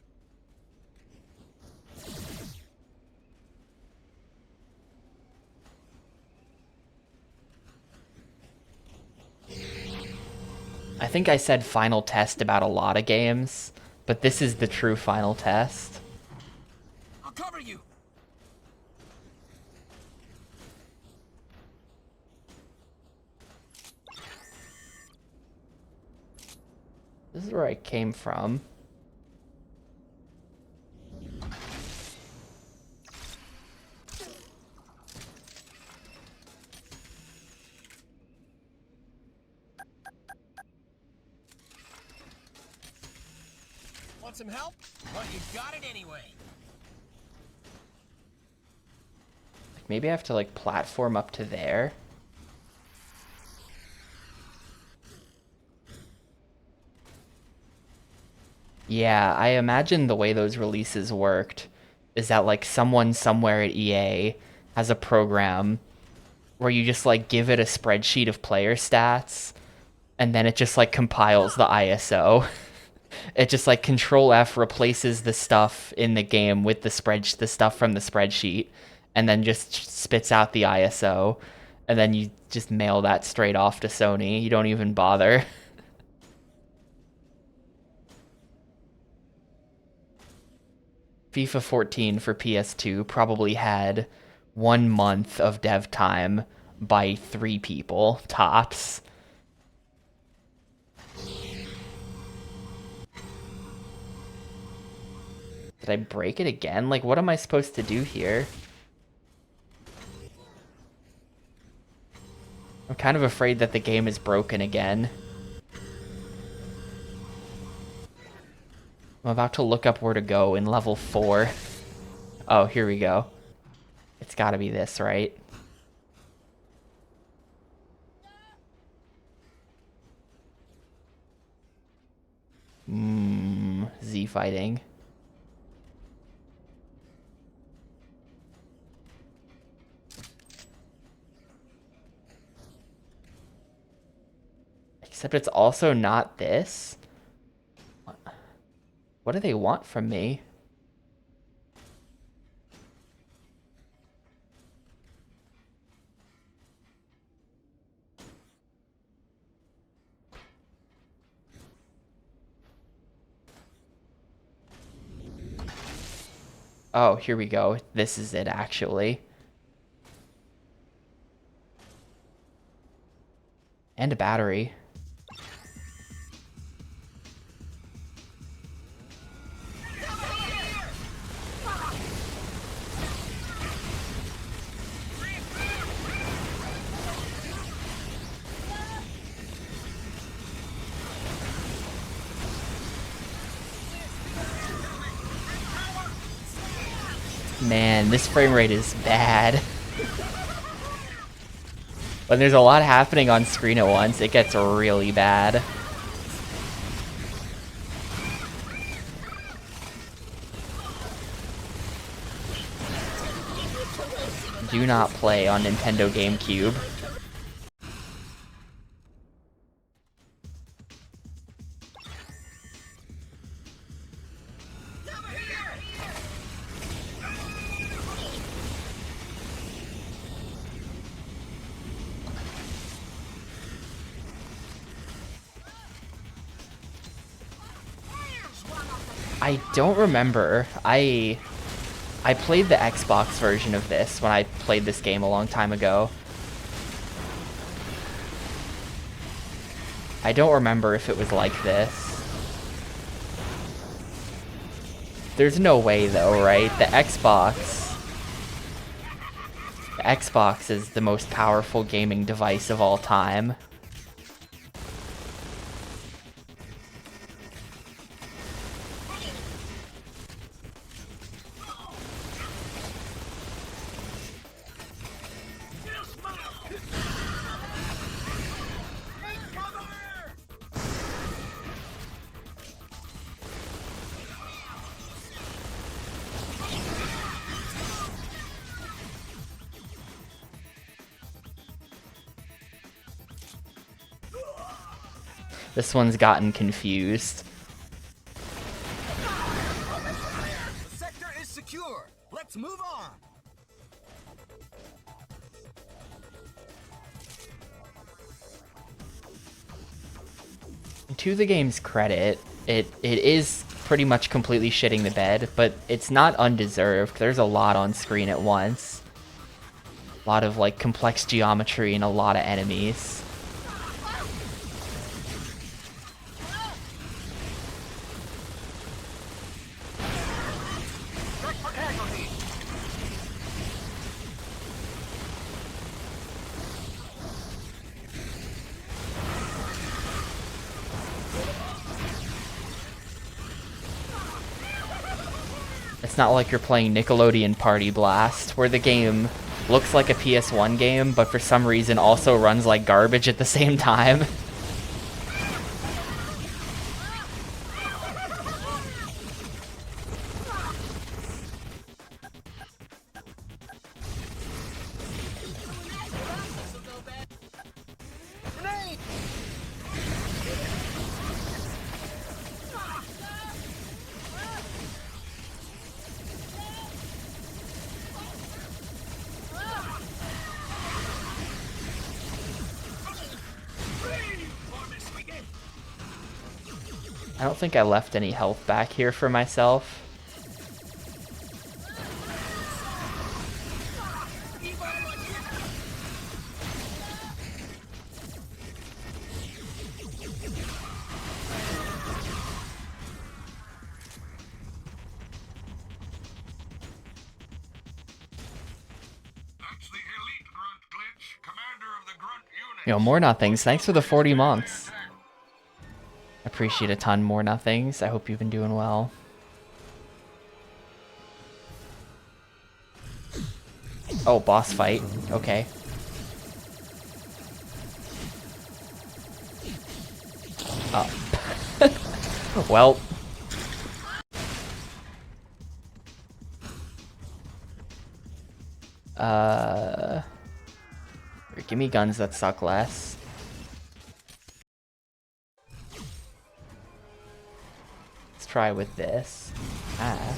I think I said final test about a lot of games, but this is the true final test. I'll cover you. This is where I came from. Want some help? Well, you got it anyway. Maybe I have to like platform up to there. Yeah, I imagine the way those releases worked is that like someone somewhere at EA has a program where you just like give it a spreadsheet of player stats and then it just like compiles the ISO. It just like Control F replaces the stuff in the game with the stuff from the spreadsheet and then just spits out the ISO and then you just mail that straight off to Sony. You don't even bother. FIFA 14 for PS2 probably had 1 month of dev time by 3 people, tops. Did I break it again? Like, what am I supposed to do here? I'm kind of afraid that the game is broken again. I'm about to look up where to go in level 4. Oh, here we go. It's gotta be this, right? Z fighting. Except it's also not this. What do they want from me? Oh, here we go. This is it, actually. And a battery. Man, this frame rate is bad. When there's a lot happening on screen at once, it gets really bad. Do not play on Nintendo Gamecube. I don't remember. I played the Xbox version of this when I played this game a long time ago. I don't remember if it was like this. There's no way though, right? The Xbox is the most powerful gaming device of all time. This one's gotten confused. The sector is secure. Let's move on. To the game's credit, it is pretty much completely shitting the bed, but it's not undeserved. There's a lot on screen at once. A lot of like complex geometry and a lot of enemies. It's not like you're playing Nickelodeon Party Blast, where the game looks like a PS1 game, but for some reason also runs like garbage at the same time. I don't think I left any health back here for myself. Yo, more nothings. Thanks for the 40 months. Appreciate a ton, more nothings. I hope you've been doing well. Oh, boss fight. Okay. Oh. Well. Give me guns that suck less. Let's try with this. Ah.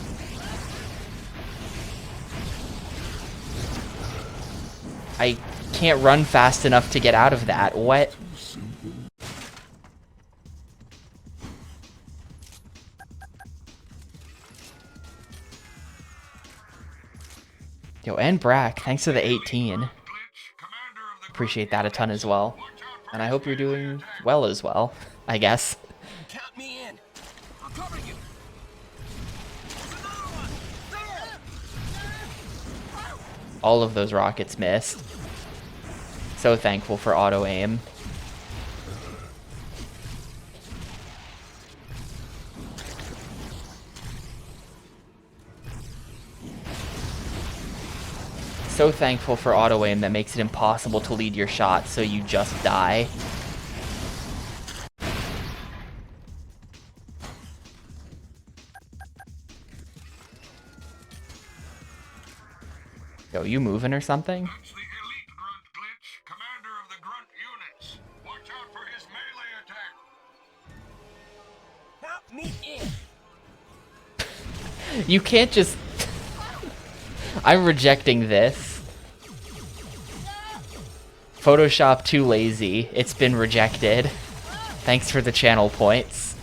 I can't run fast enough to get out of that. What? Yo, and Brack, thanks for the 18. Appreciate that a ton as well. And I hope you're doing well as well, I guess. Count me in. I'll cover you. All of those rockets missed. So thankful for auto aim. So thankful for auto aim that makes it impossible to lead your shot, so you just die. Yo, you moving or something? That's the elite grunt glitch, commander of the grunt units. Watch out for his melee attack. Count me in. You can't just... I'm rejecting this. Photoshop too lazy. It's been rejected. Thanks for the channel points.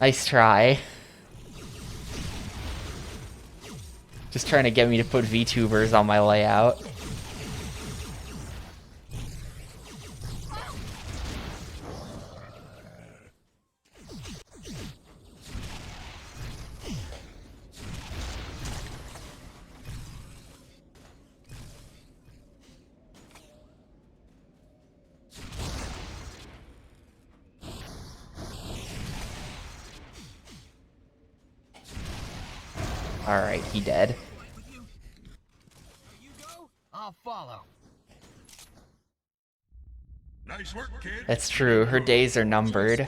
Nice try. Just trying to get me to put VTubers on my layout. Alright, he dead. I'll follow. Nice work, kid. That's true, her days are numbered.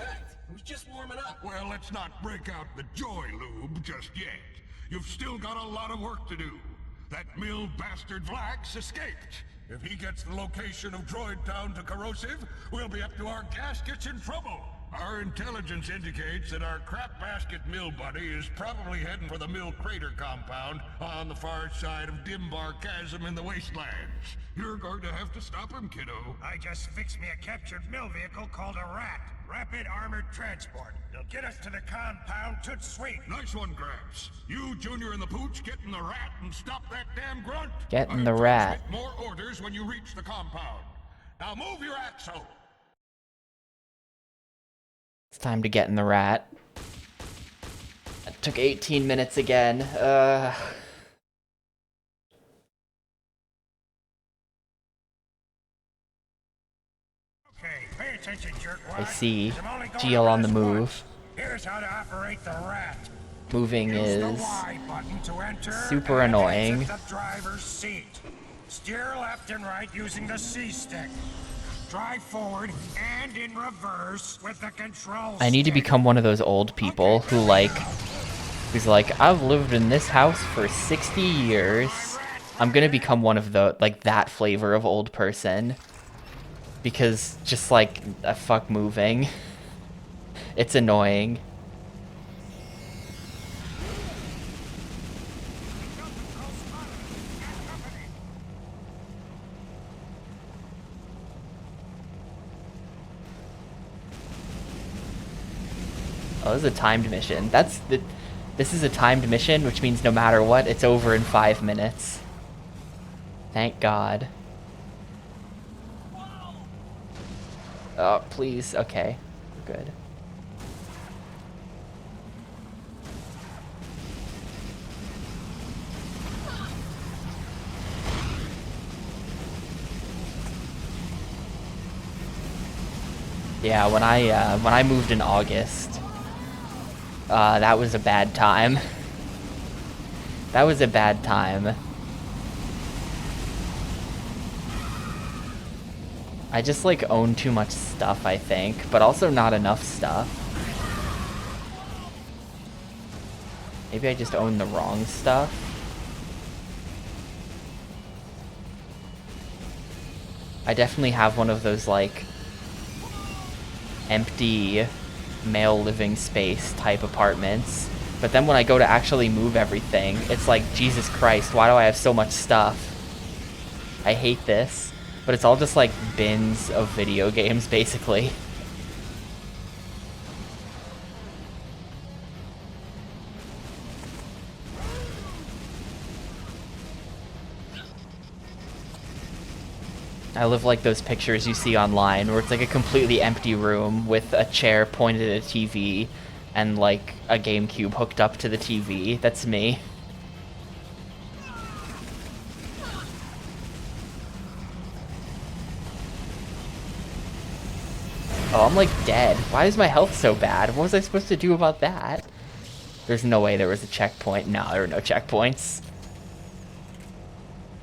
Who's just warming up? Well, let's not break out the joy lube just yet. You've still got a lot of work to do. That mill bastard Vlax escaped. If he gets the location of Droid Town to Corrosive, we'll be up to our gaskets in trouble. Our intelligence indicates that our crap basket mill buddy is probably heading for the mill crater compound on the far side of Dimbar Chasm in the wastelands. You're going to have to stop him, kiddo. I just fixed me a captured mill vehicle called a RAT. Rapid Armored Transport. It'll get us to the compound toot sweet. Nice one, Gramps. You, Junior, and the Pooch get in the rat and stop that damn grunt. Get in the I'll rat. transmit more orders when you reach the compound. Now move your axle. It's time to get in the rat. That took 18 minutes again. Okay, pay attention, jerkwad. I see. I'm only going GL on the across move. once. Here's how to operate the rat. Moving Use the is Y button to enter super and annoying. exit the driver's seat. Steer left and right using the C stick. Drive forward and in reverse with the control I need to stick. become one of those old people who's like, I've lived in this house for 60 years. I'm gonna become one of the, like, that flavor of old person. Because just like, fuck moving. It's annoying. Oh, this is a timed mission. This is a timed mission, which means no matter what, it's over in 5 minutes. Thank God. Oh, please. Okay. We're good. Yeah, when I moved in August, that was a bad time. That was a bad time. I just like own too much stuff, I think, but also not enough stuff. Maybe I just own the wrong stuff. I definitely have one of those like empty male living space type apartments. But then when I go to actually move everything, it's like, Jesus Christ, why do I have so much stuff? I hate this. But it's all just like bins of video games, basically. I love like those pictures you see online where it's like a completely empty room with a chair pointed at a TV and like a Gamecube hooked up to the TV. That's me. Oh, I'm like dead. Why is my health so bad? What was I supposed to do about that? There's no way there was a checkpoint. No, there were no checkpoints.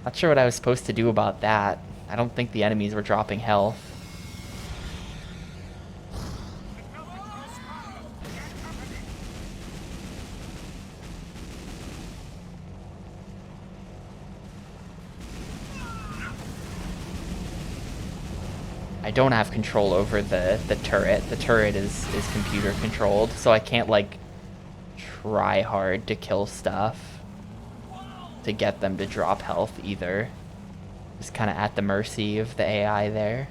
Not sure what I was supposed to do about that. I don't think the enemies were dropping health. I don't have control over the turret. The turret is computer controlled, so I can't like try hard to kill stuff to get them to drop health either. Just kind of at the mercy of the AI there.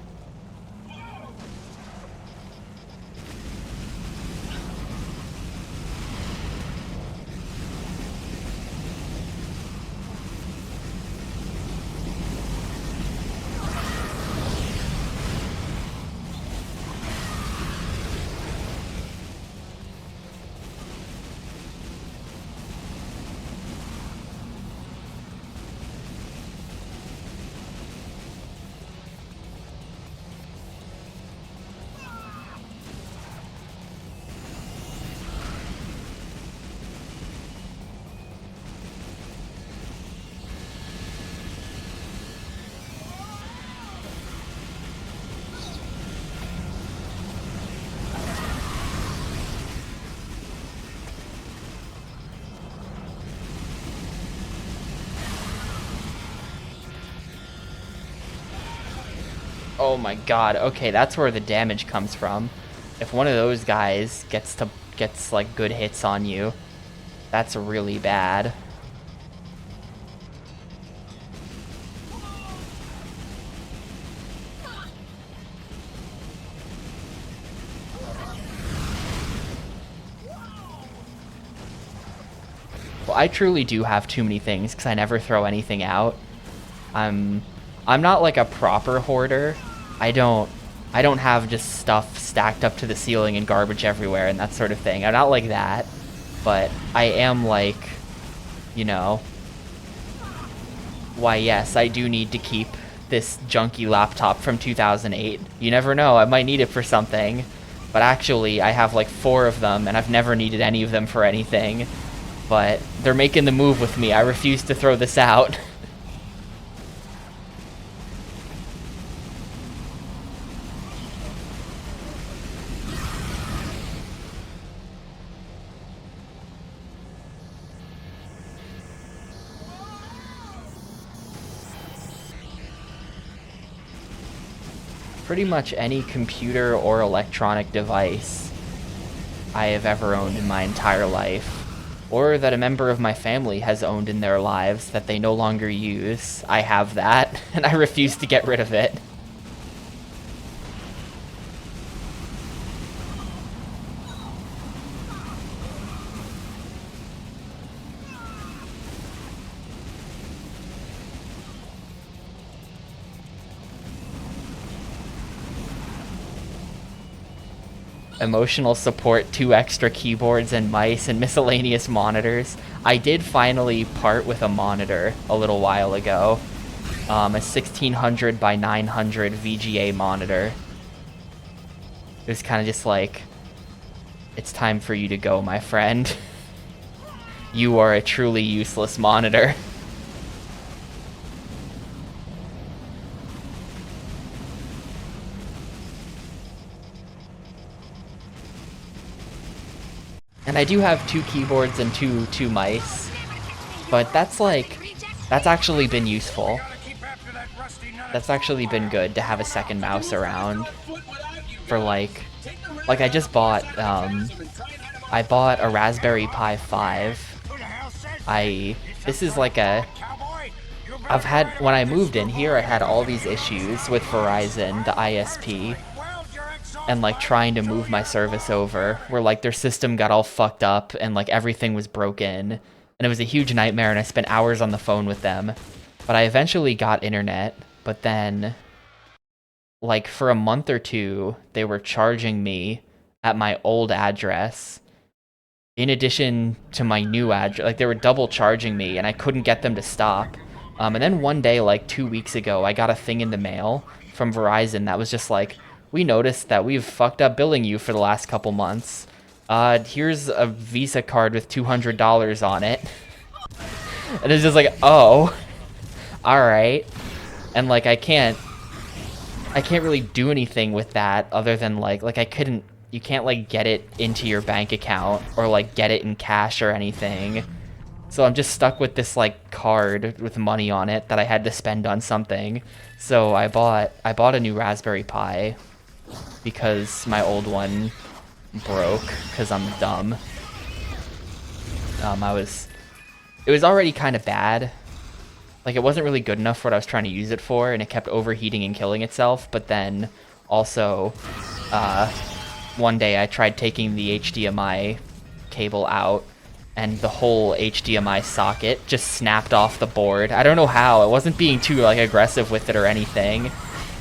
Oh my god, okay, that's where the damage comes from. If one of those guys gets like good hits on you, that's really bad. Well, I truly do have too many things because I never throw anything out. I'm not like a proper hoarder. I don't have just stuff stacked up to the ceiling and garbage everywhere and that sort of thing. I'm not like that, but I am like, you know, why yes, I do need to keep this junky laptop from 2008. You never know, I might need it for something. But actually, I have like 4 of them and I've never needed any of them for anything. But they're making the move with me. I refuse to throw this out. Pretty much any computer or electronic device I have ever owned in my entire life, or that a member of my family has owned in their lives that they no longer use, I have that, and I refuse to get rid of it. Emotional support, 2 extra keyboards and mice, and miscellaneous monitors. I did finally part with a monitor a little while ago. A 1600 by 900 VGA monitor. It was kind of just like, it's time for you to go, my friend. You are a truly useless monitor. And I do have 2 keyboards and two mice, but that's actually been useful. That's actually been good to have a second mouse around for like I just bought, I bought a Raspberry Pi 5. This is like when I moved in here, I had all these issues with Verizon, the ISP, and like trying to move my service over, where like their system got all fucked up and like everything was broken, and it was a huge nightmare, and I spent hours on the phone with them. But I eventually got internet, but then like for a month or two, they were charging me at my old address in addition to my new address. Like they were double charging me, and I couldn't get them to stop. And then one day, like 2 weeks ago, I got a thing in the mail from Verizon that was just like, we noticed that we've fucked up billing you for the last couple months. Here's a Visa card with $200 on it. And it's just like, oh, all right. And like, I can't really do anything with that other than like you can't like get it into your bank account or like get it in cash or anything. So I'm just stuck with this like card with money on it that I had to spend on something. So I bought a new Raspberry Pi because my old one broke because I'm dumb. It was already kind of bad. Like it wasn't really good enough for what I was trying to use it for, and it kept overheating and killing itself. But then also, one day I tried taking the HDMI cable out, and the whole HDMI socket just snapped off the board. I don't know how. It wasn't being too like aggressive with it or anything.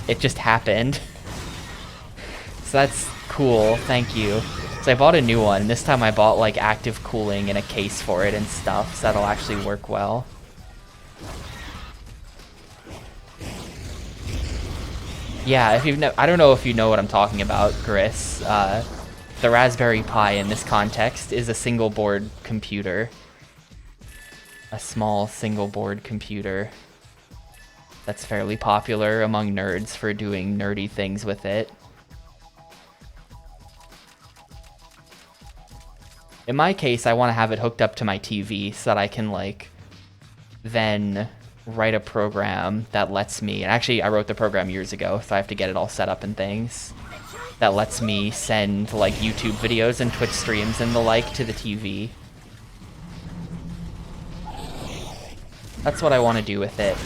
It just happened. So that's cool. Thank you. So I bought a new one, and this time I bought like active cooling and a case for it and stuff, so that'll actually work well. Yeah, I don't know if you know what I'm talking about, Gris. The Raspberry Pi in this context is a single board computer. A small single board computer that's fairly popular among nerds for doing nerdy things with it. In my case, I want to have it hooked up to my TV so that I can like then write a program that lets me, and actually I wrote the program years ago, so I have to get it all set up and things, that lets me send like YouTube videos and Twitch streams and the like to the TV. That's what I want to do with it.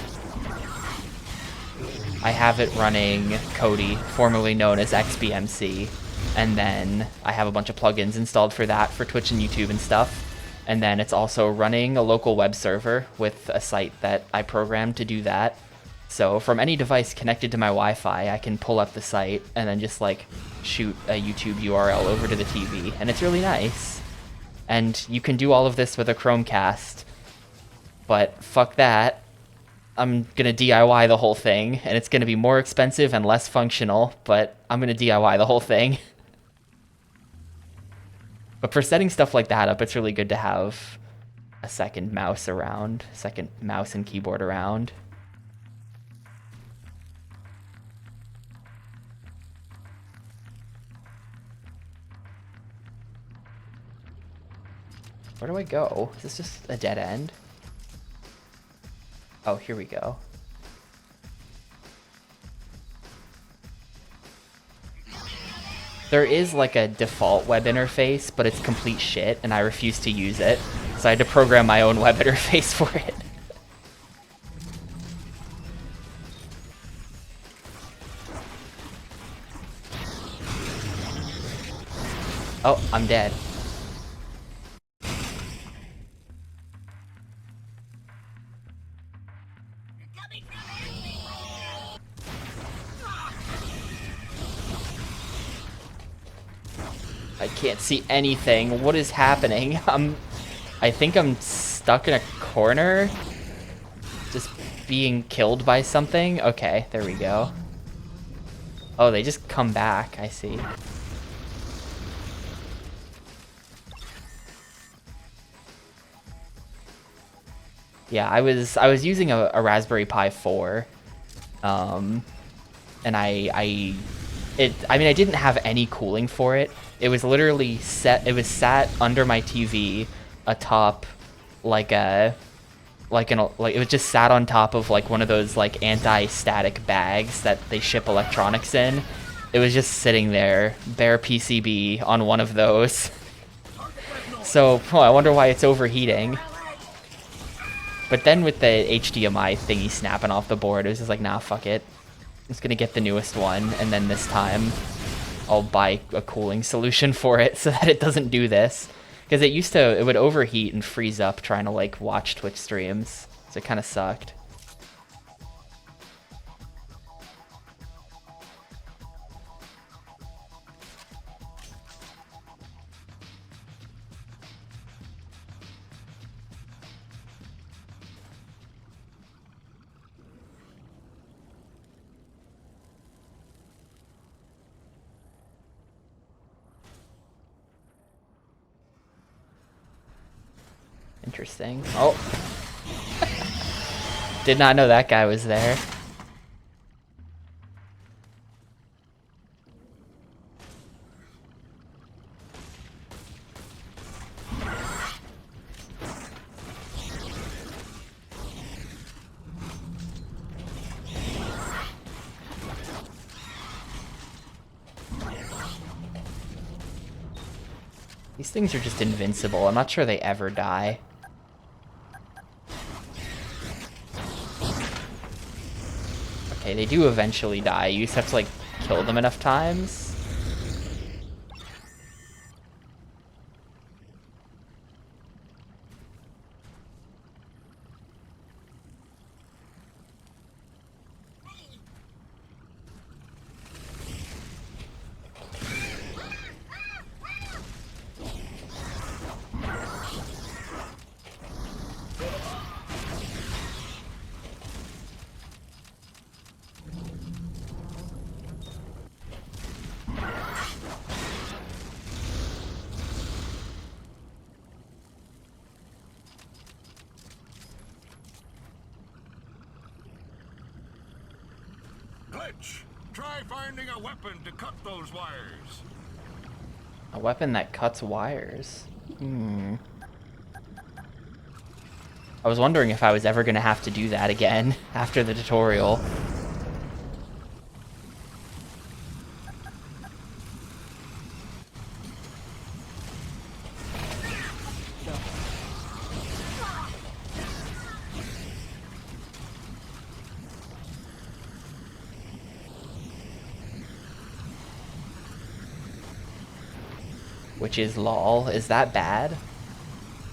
I have it running Kodi, formerly known as XBMC, and then I have a bunch of plugins installed for that for Twitch and YouTube and stuff. And then it's also running a local web server with a site that I programmed to do that. So from any device connected to my Wi-Fi, I can pull up the site and then just like shoot a YouTube URL over to the TV. And it's really nice. And you can do all of this with a Chromecast. But fuck that. I'm gonna DIY the whole thing, and it's gonna be more expensive and less functional, but I'm gonna DIY the whole thing. But for setting stuff like that up, it's really good to have a second mouse and keyboard around. Where do I go? Is this just a dead end? Oh, here we go. There is like a default web interface, but it's complete shit, and I refuse to use it. So I had to program my own web interface for it. Oh, I'm dead. I can't see anything. What is happening? I think I'm stuck in a corner. Just being killed by something. Okay, there we go. Oh, they just come back. I see. Yeah, I was using a Raspberry Pi 4, and I mean I didn't have any cooling for it. It was literally sat under my TV atop like a like it was just sat on top of like one of those like anti-static bags that they ship electronics in. It was just sitting there, bare PCB on one of those. So, I wonder why it's overheating. But then with the HDMI thingy snapping off the board, it was just like, nah, fuck it. I'm just gonna get the newest one, and then this time I'll buy a cooling solution for it so that it doesn't do this. Because it would overheat and freeze up trying to like watch Twitch streams, so it kind of sucked. Interesting. Oh. Did not know that guy was there. These things are just invincible. I'm not sure they ever die. Okay, they do eventually die. You just have to, like, kill them enough times. Try finding a weapon to cut those wires. A weapon that cuts wires? I was wondering if I was ever going to have to do that again after the tutorial. Which is lol. Is that bad?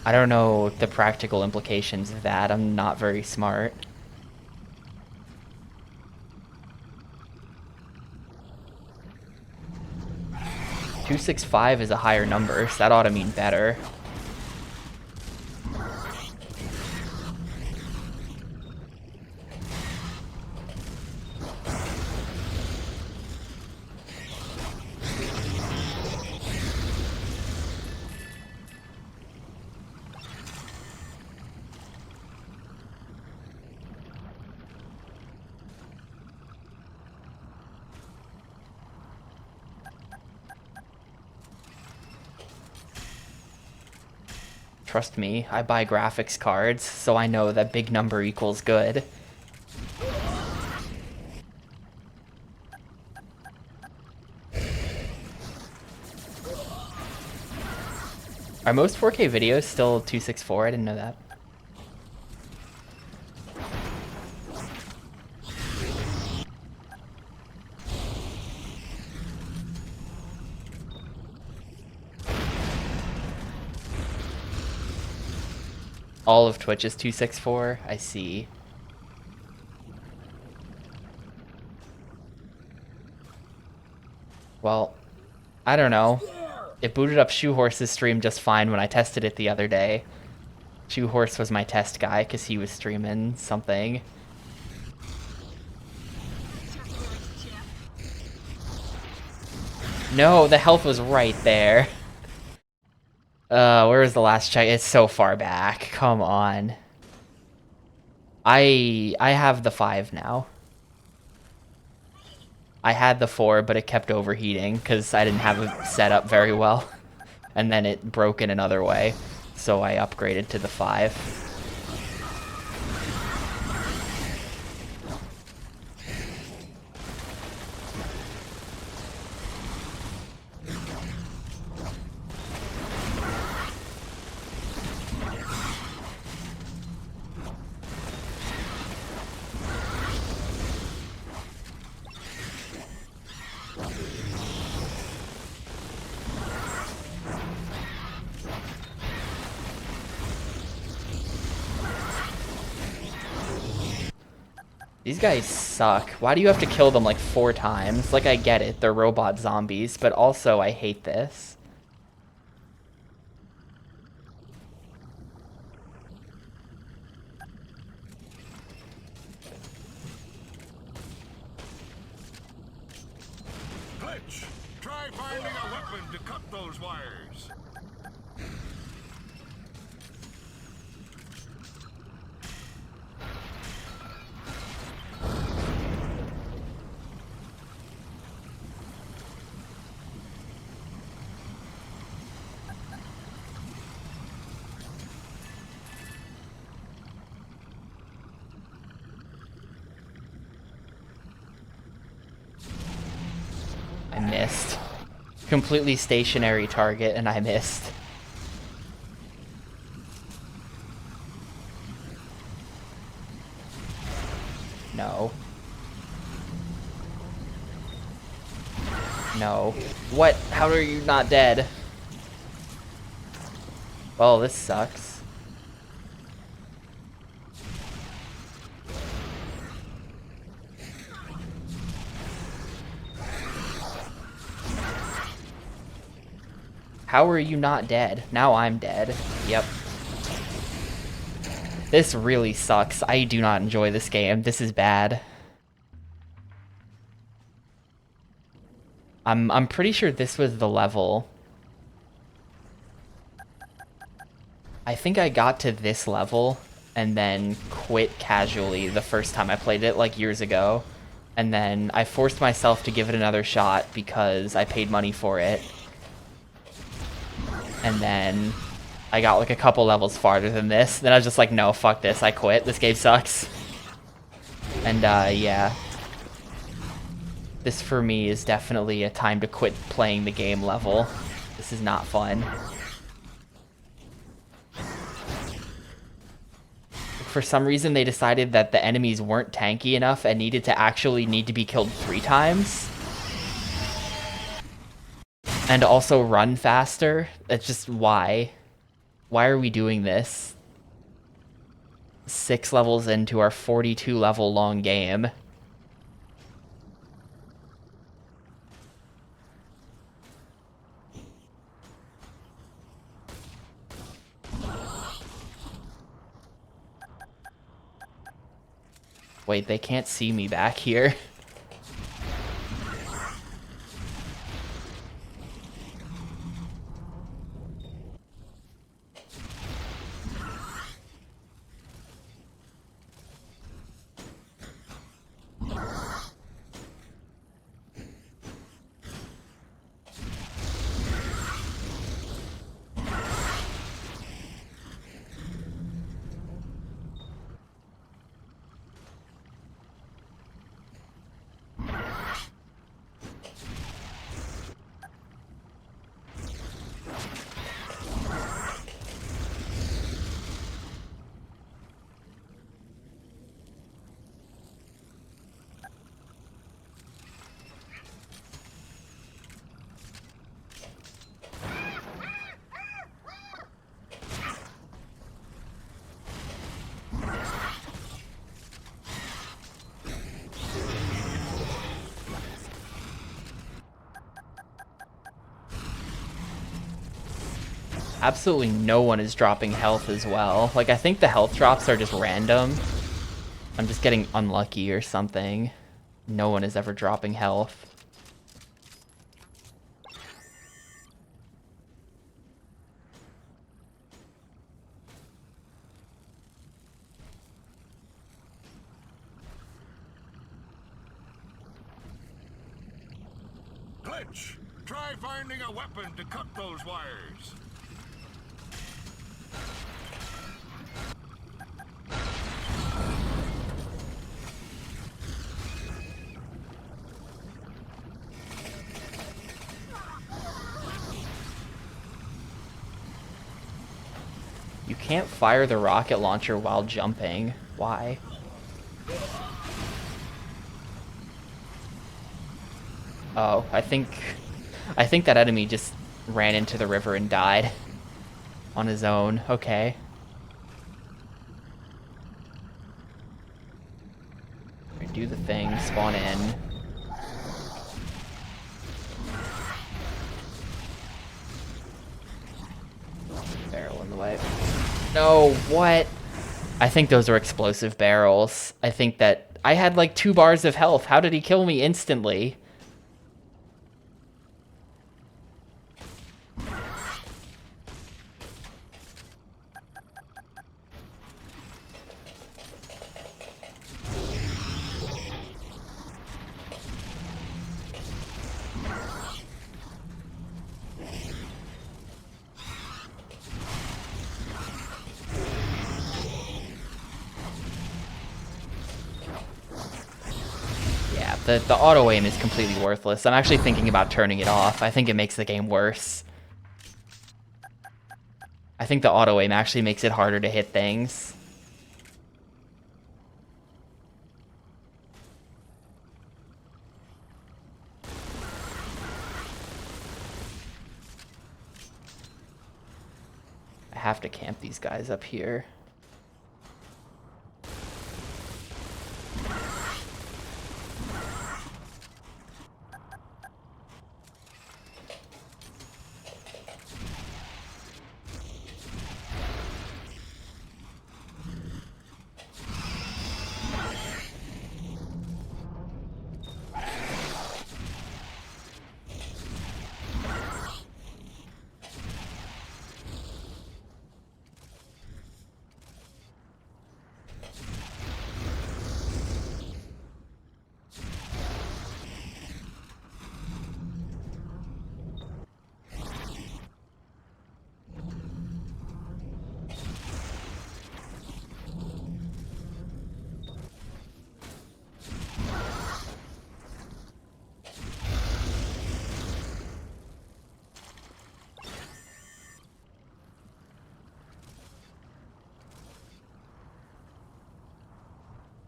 I don't know the practical implications of that. I'm not very smart. .265 is a higher number, so that ought to mean better. Trust me, I buy graphics cards, so I know that big number equals good. Are most 4K videos still 264? I didn't know that. All of Twitch is 264? I see. Well, I don't know. It booted up Shoehorse's stream just fine when I tested it the other day. Shoehorse was my test guy because he was streaming something. No, the health was right there. Where was the last check? It's so far back. Come on. I have the 5 now. I had the 4, but it kept overheating because I didn't have it set up very well. And then it broke in another way, so I upgraded to the 5. These guys suck. Why do you have to kill them like 4 times? Like, I get it, they're robot zombies, but also I hate this. Glitch, try finding a weapon to cut those wires. I missed. Completely stationary target, and I missed. No. No. What? How are you not dead? Well, this sucks. How are you not dead? Now I'm dead. Yep. This really sucks. I do not enjoy this game. This is bad. I'm pretty sure this was the level. I think I got to this level and then quit casually the first time I played it, like years ago. And then I forced myself to give it another shot because I paid money for it. And then I got like a couple levels farther than this. Then I was just like, no, fuck this. I quit. This game sucks. And yeah. This for me is definitely a time to quit playing the game level. This is not fun. For some reason they decided that the enemies weren't tanky enough and needed to be killed 3 times. And also run faster. It's just why? Why are we doing this? 6 levels into our 42 level long game. Wait, they can't see me back here. Absolutely no one is dropping health as well. Like, I think the health drops are just random. I'm just getting unlucky or something. No one is ever dropping health. Glitch! Try finding a weapon to cut those wires. You can't fire the rocket launcher while jumping. Why? Oh, I think that enemy just ran into the river and died on his own. Okay. Alright, do the thing, spawn in. Barrel in the way. No, what? I think those are explosive barrels. I think that I had like 2 bars of health. How did he kill me instantly? The auto aim is completely worthless. I'm actually thinking about turning it off. I think it makes the game worse. I think the auto aim actually makes it harder to hit things. I have to camp these guys up here.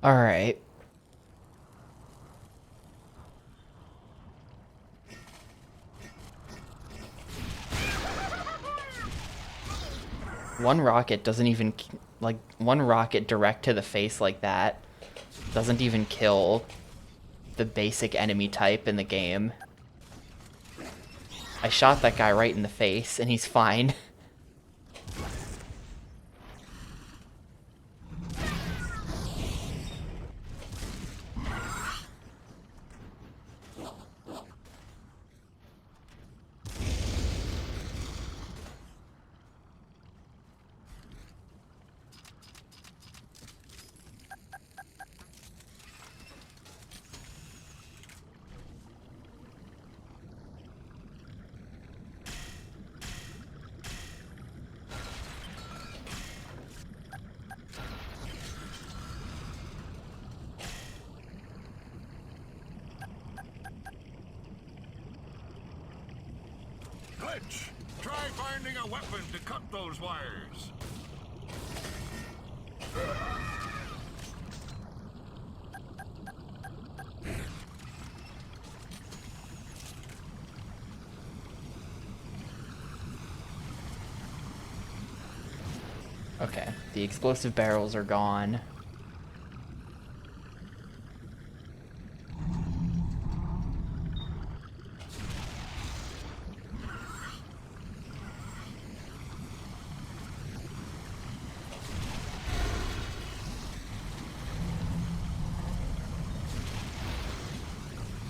All right. One rocket doesn't even, like, one rocket direct to the face like that doesn't even kill the basic enemy type in the game. I shot that guy right in the face and he's fine. Glitch! Try finding a weapon to cut those wires. Okay, the explosive barrels are gone.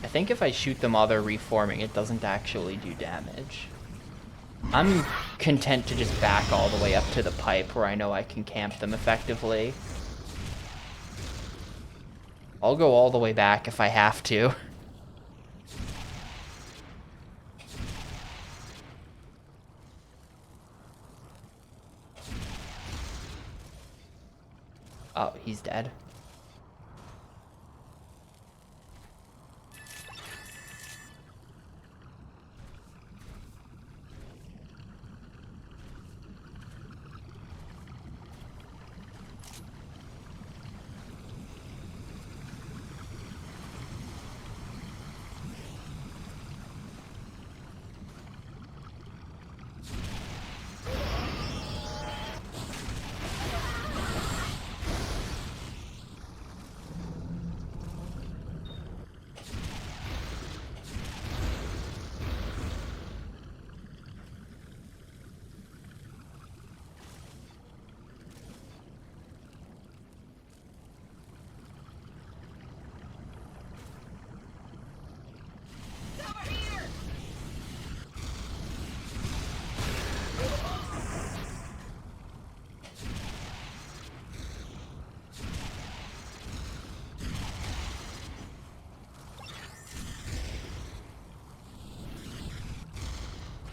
I think if I shoot them while they're reforming, it doesn't actually do damage. I'm content to just back all the way up to the pipe where I know I can camp them effectively. I'll go all the way back if I have to. Oh, he's dead.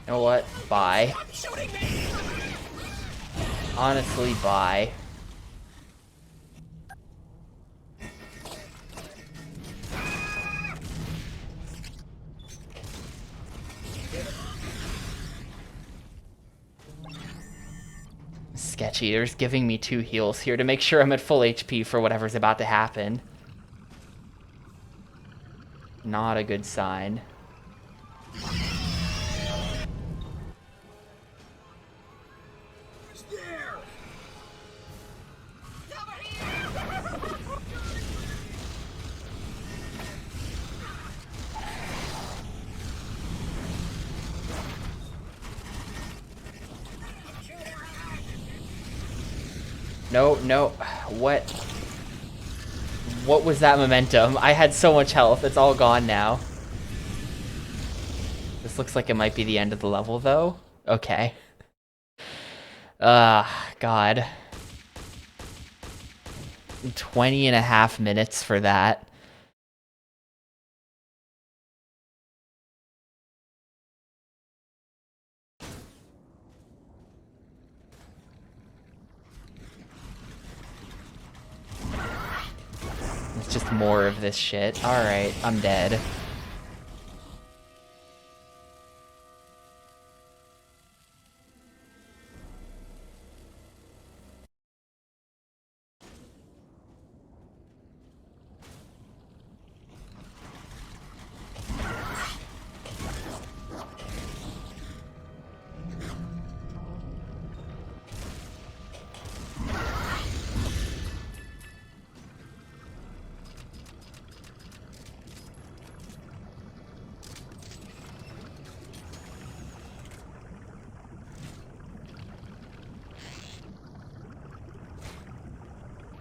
You know what? Bye. Honestly, bye. Sketchy. There's giving me 2 heals here to make sure I'm at full HP for whatever's about to happen. Not a good sign. No, no. What was that momentum? I had so much health. It's all gone now. This looks like it might be the end of the level, though. Okay. God. 20.5 minutes for that. It's just more of this shit. Alright, I'm dead.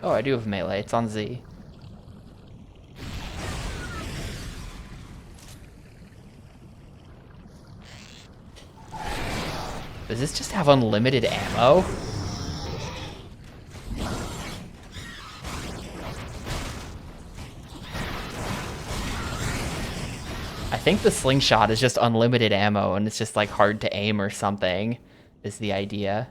Oh, I do have melee. It's on Z. Does this just have unlimited ammo? I think the slingshot is just unlimited ammo and it's just like hard to aim or something, is the idea.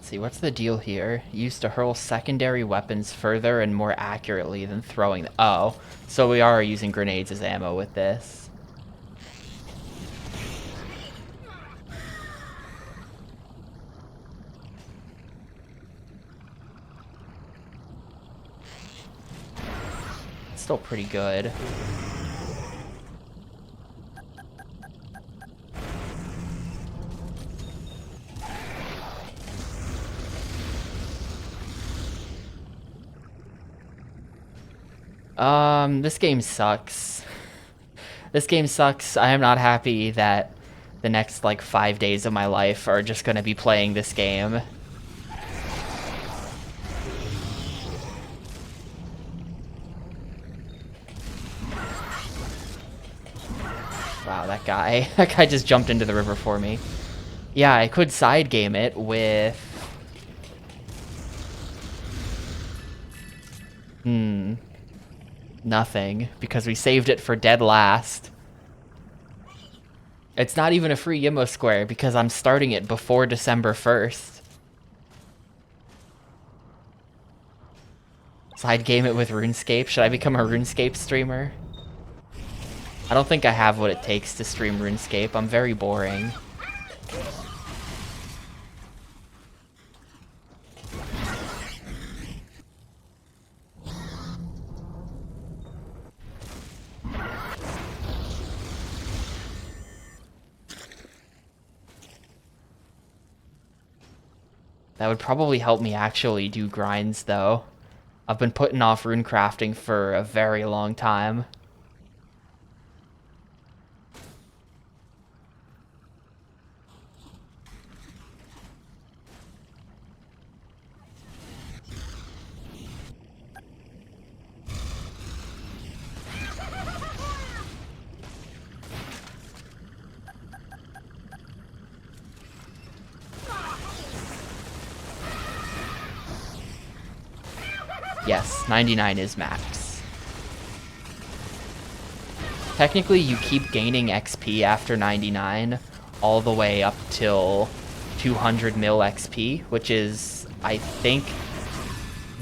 See, what's the deal here? Used to hurl secondary weapons further and more accurately than throwing them. Oh, so we are using grenades as ammo with this. It's still pretty good. This game sucks. This game sucks. I am not happy that the next, like, 5 days of my life are just gonna be playing this game. Wow, that guy. That guy just jumped into the river for me. Yeah, I could side game it with... Nothing, because we saved it for dead last. It's not even a free Yimo Square, because I'm starting it before December 1st. Side game it with RuneScape? Should I become a RuneScape streamer? I don't think I have what it takes to stream RuneScape. I'm very boring. That would probably help me actually do grinds, though. I've been putting off rune crafting for a very long time. Yes, 99 is max. Technically, you keep gaining XP after 99 all the way up till 200 mil XP, which is, I think,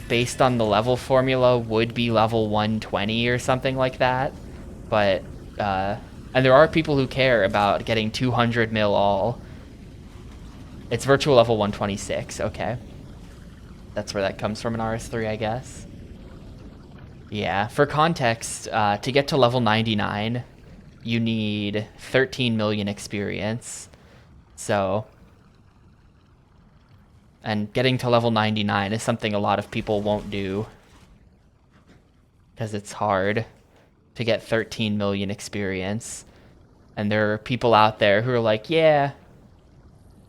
based on the level formula, would be level 120 or something like that. But, and there are people who care about getting 200 mil all. It's virtual level 126, okay. That's where that comes from in RS3, I guess. Yeah, for context, to get to level 99, you need 13 million experience. So, and getting to level 99 is something a lot of people won't do, because it's hard to get 13 million experience. And there are people out there who are like, yeah,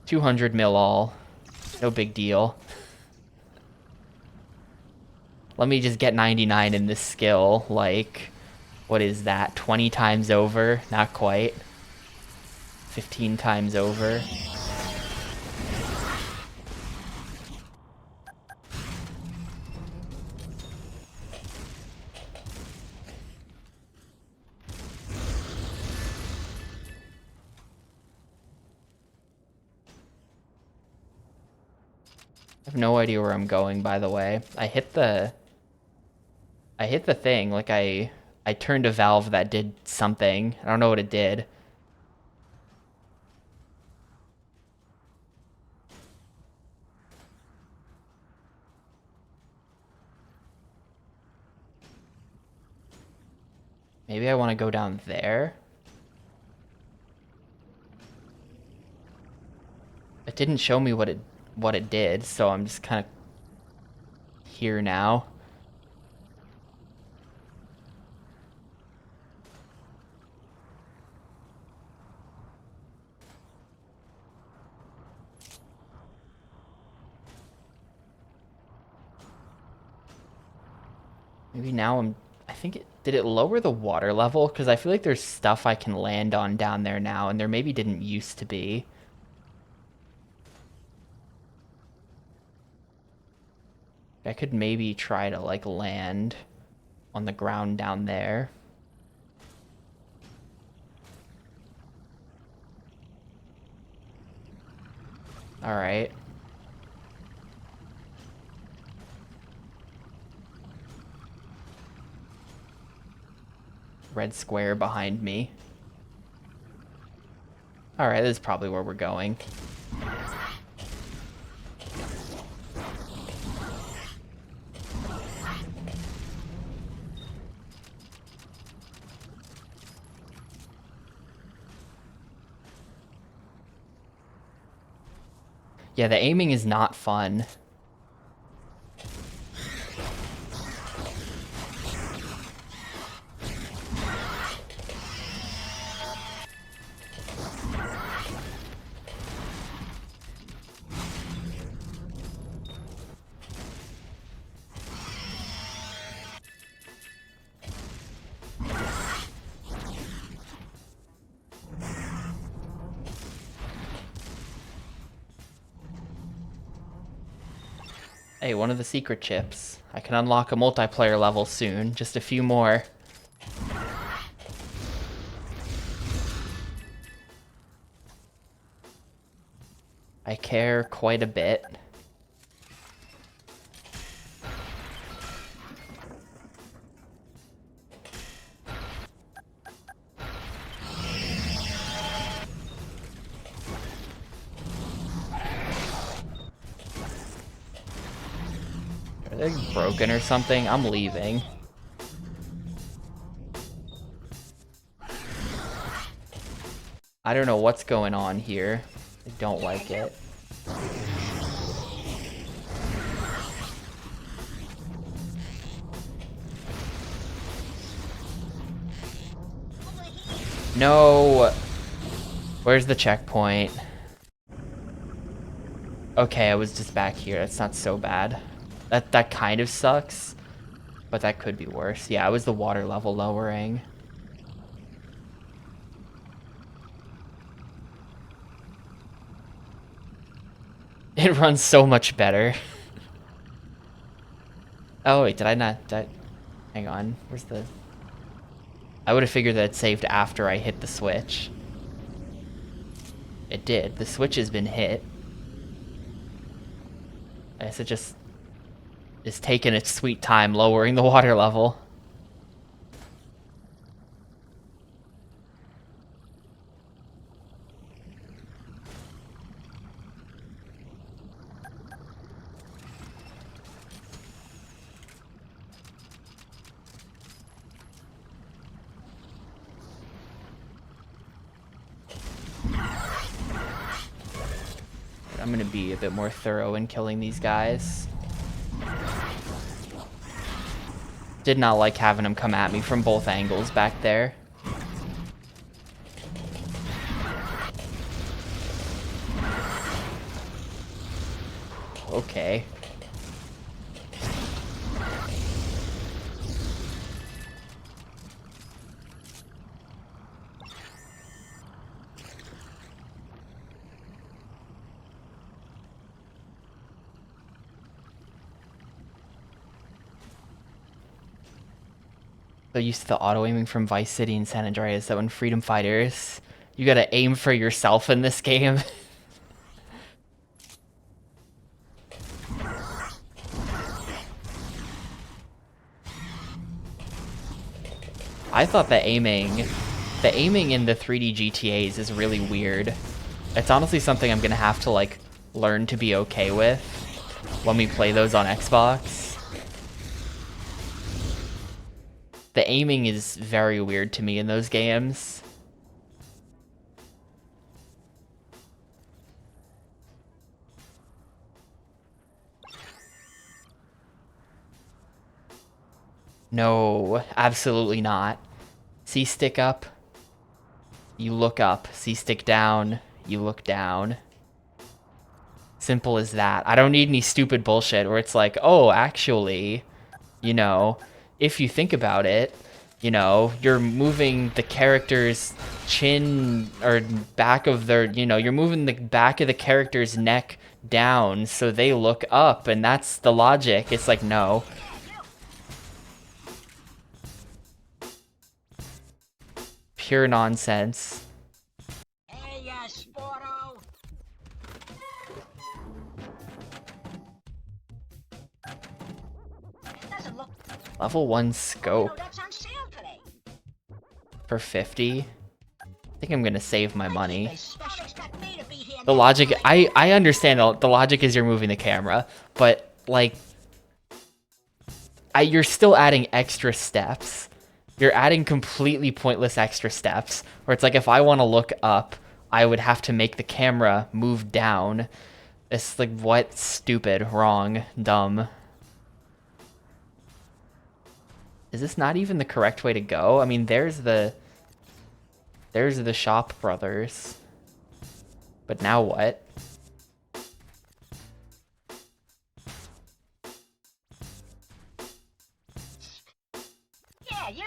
200 mil all, no big deal. Let me just get 99 in this skill, like, what is that, 20 times over? Not quite. 15 times over. I have no idea where I'm going, by the way. I hit the thing, like I turned a valve that did something. I don't know what it did. Maybe I want to go down there. It didn't show me what it did, so I'm just kind of here now. Maybe now I think did it lower the water level? Because I feel like there's stuff I can land on down there now, and there maybe didn't used to be. I could maybe try to, like, land on the ground down there. Alright. Red square behind me. Alright, this is probably where we're going. Yeah, the aiming is not fun. Hey, one of the secret chips. I can unlock a multiplayer level soon. Just a few more. I care quite a bit. Are they broken or something? I'm leaving. I don't know what's going on here. I don't like it. No! Where's the checkpoint? Okay, I was just back here. That's not so bad. That kind of sucks, but that could be worse. Yeah, it was the water level lowering. It runs so much better. Oh wait, did I not? Hang on. Where's the? I would have figured that it saved after I hit the switch. It did. The switch has been hit. I guess it just is taking its sweet time lowering the water level. I'm gonna be a bit more thorough in killing these guys. Did not like having them come at me from both angles back there. Okay. So used to the auto-aiming from Vice City and San Andreas that when Freedom Fighters, you gotta aim for yourself in this game. I thought the aiming in the 3D GTAs is really weird. It's honestly something I'm gonna have to like learn to be okay with when we play those on Xbox. The aiming is very weird to me in those games. No, absolutely not. C-stick up, you look up. C-stick down, you look down. Simple as that. I don't need any stupid bullshit where it's like, oh, actually, you know, if you think about it, you know, you're moving the character's chin or back of their, you know, you're moving the back of the character's neck down so they look up, and that's the logic. It's like, no. Pure nonsense. Hey, Sporto. Doesn't look. Level 1 Oh, scope that's on sale today. for 50. I think I'm gonna save my money. They special expect me to be here The next logic, Friday. I understand the logic is you're moving the camera, but like, you're still adding extra steps. You're adding completely pointless extra steps, where it's like if I want to look up, I would have to make the camera move down. It's like, what? Stupid, wrong, dumb. Is this not even the correct way to go? I mean, there's the Shop Brothers. But now what? Yeah, you.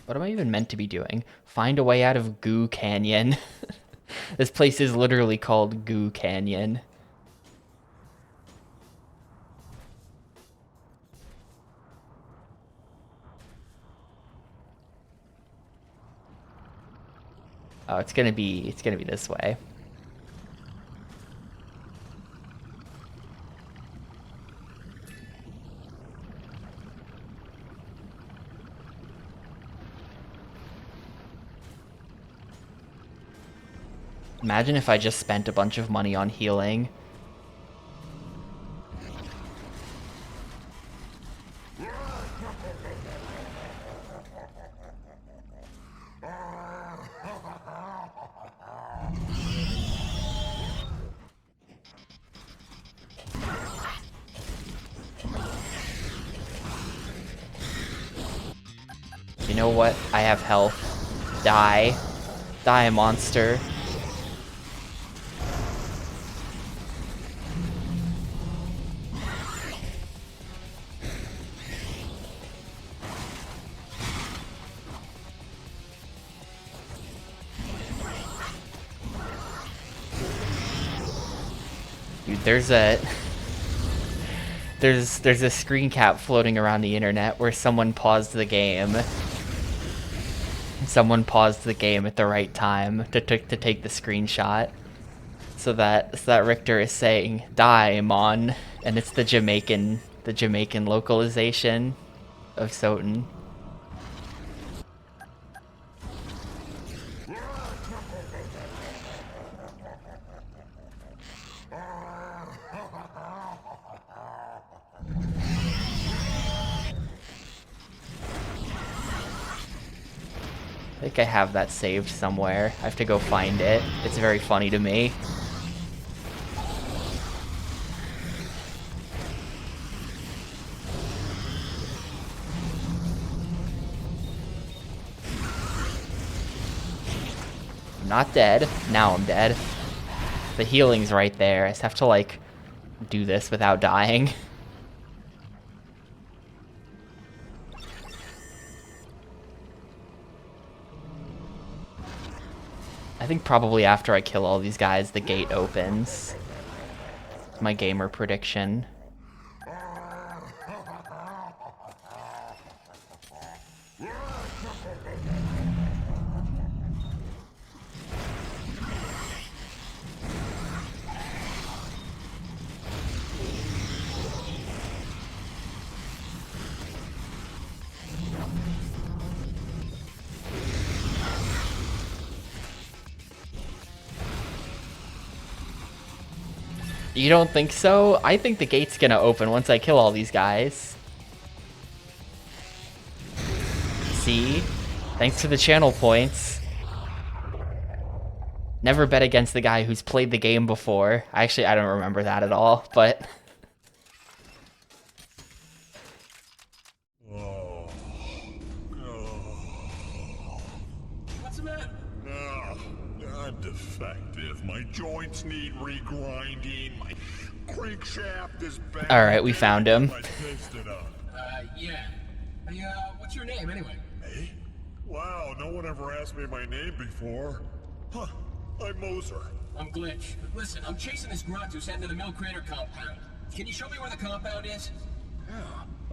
What am I even meant to be doing? Find a way out of Goo Canyon. This place is literally called Goo Canyon. Oh, it's gonna be this way. Imagine if I just spent a bunch of money on healing. You know what? I have health. Die. Die, monster. Dude, there's a screen cap floating around the internet where someone paused the game. Someone paused the game at the right time to take the screenshot. So that Richter is saying "Die, Mon," and it's the Jamaican localization of Soten. I think I have that saved somewhere. I have to go find it. It's very funny to me. I'm not dead. Now I'm dead. The healing's right there. I just have to, like, do this without dying. I think probably after I kill all these guys, the gate opens. My gamer prediction. You don't think so? I think the gate's gonna open once I kill all these guys. See? Thanks for the channel points. Never bet against the guy who's played the game before. I don't remember that at all, but... What's the matter? I'm defective. My joints need regrinding. My crankshaft is bad. Alright, we found him. Yeah. Hey, what's your name anyway? Hey? Wow, no one ever asked me my name before. Huh, I'm Moser. I'm Glitch. Listen, I'm chasing this grunt who's heading to the Mill Crater compound. Can you show me where the compound is? Yeah,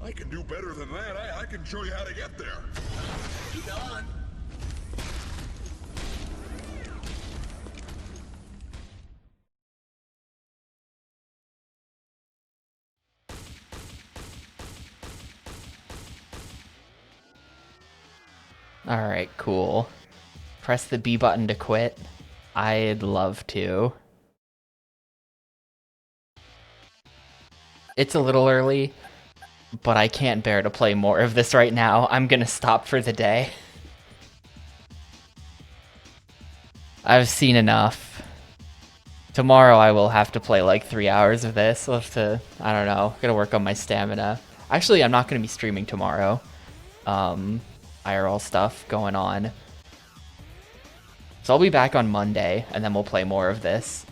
I can do better than that. I can show you how to get there. Keep on. Alright, cool. Press the B button to quit. I'd love to. It's a little early, but I can't bear to play more of this right now. I'm gonna stop for the day. I've seen enough. Tomorrow I will have to play like 3 hours of this. I'll have to, I don't know, gotta work on my stamina. Actually, I'm not gonna be streaming tomorrow. IRL stuff going on. So I'll be back on Monday, and then we'll play more of this.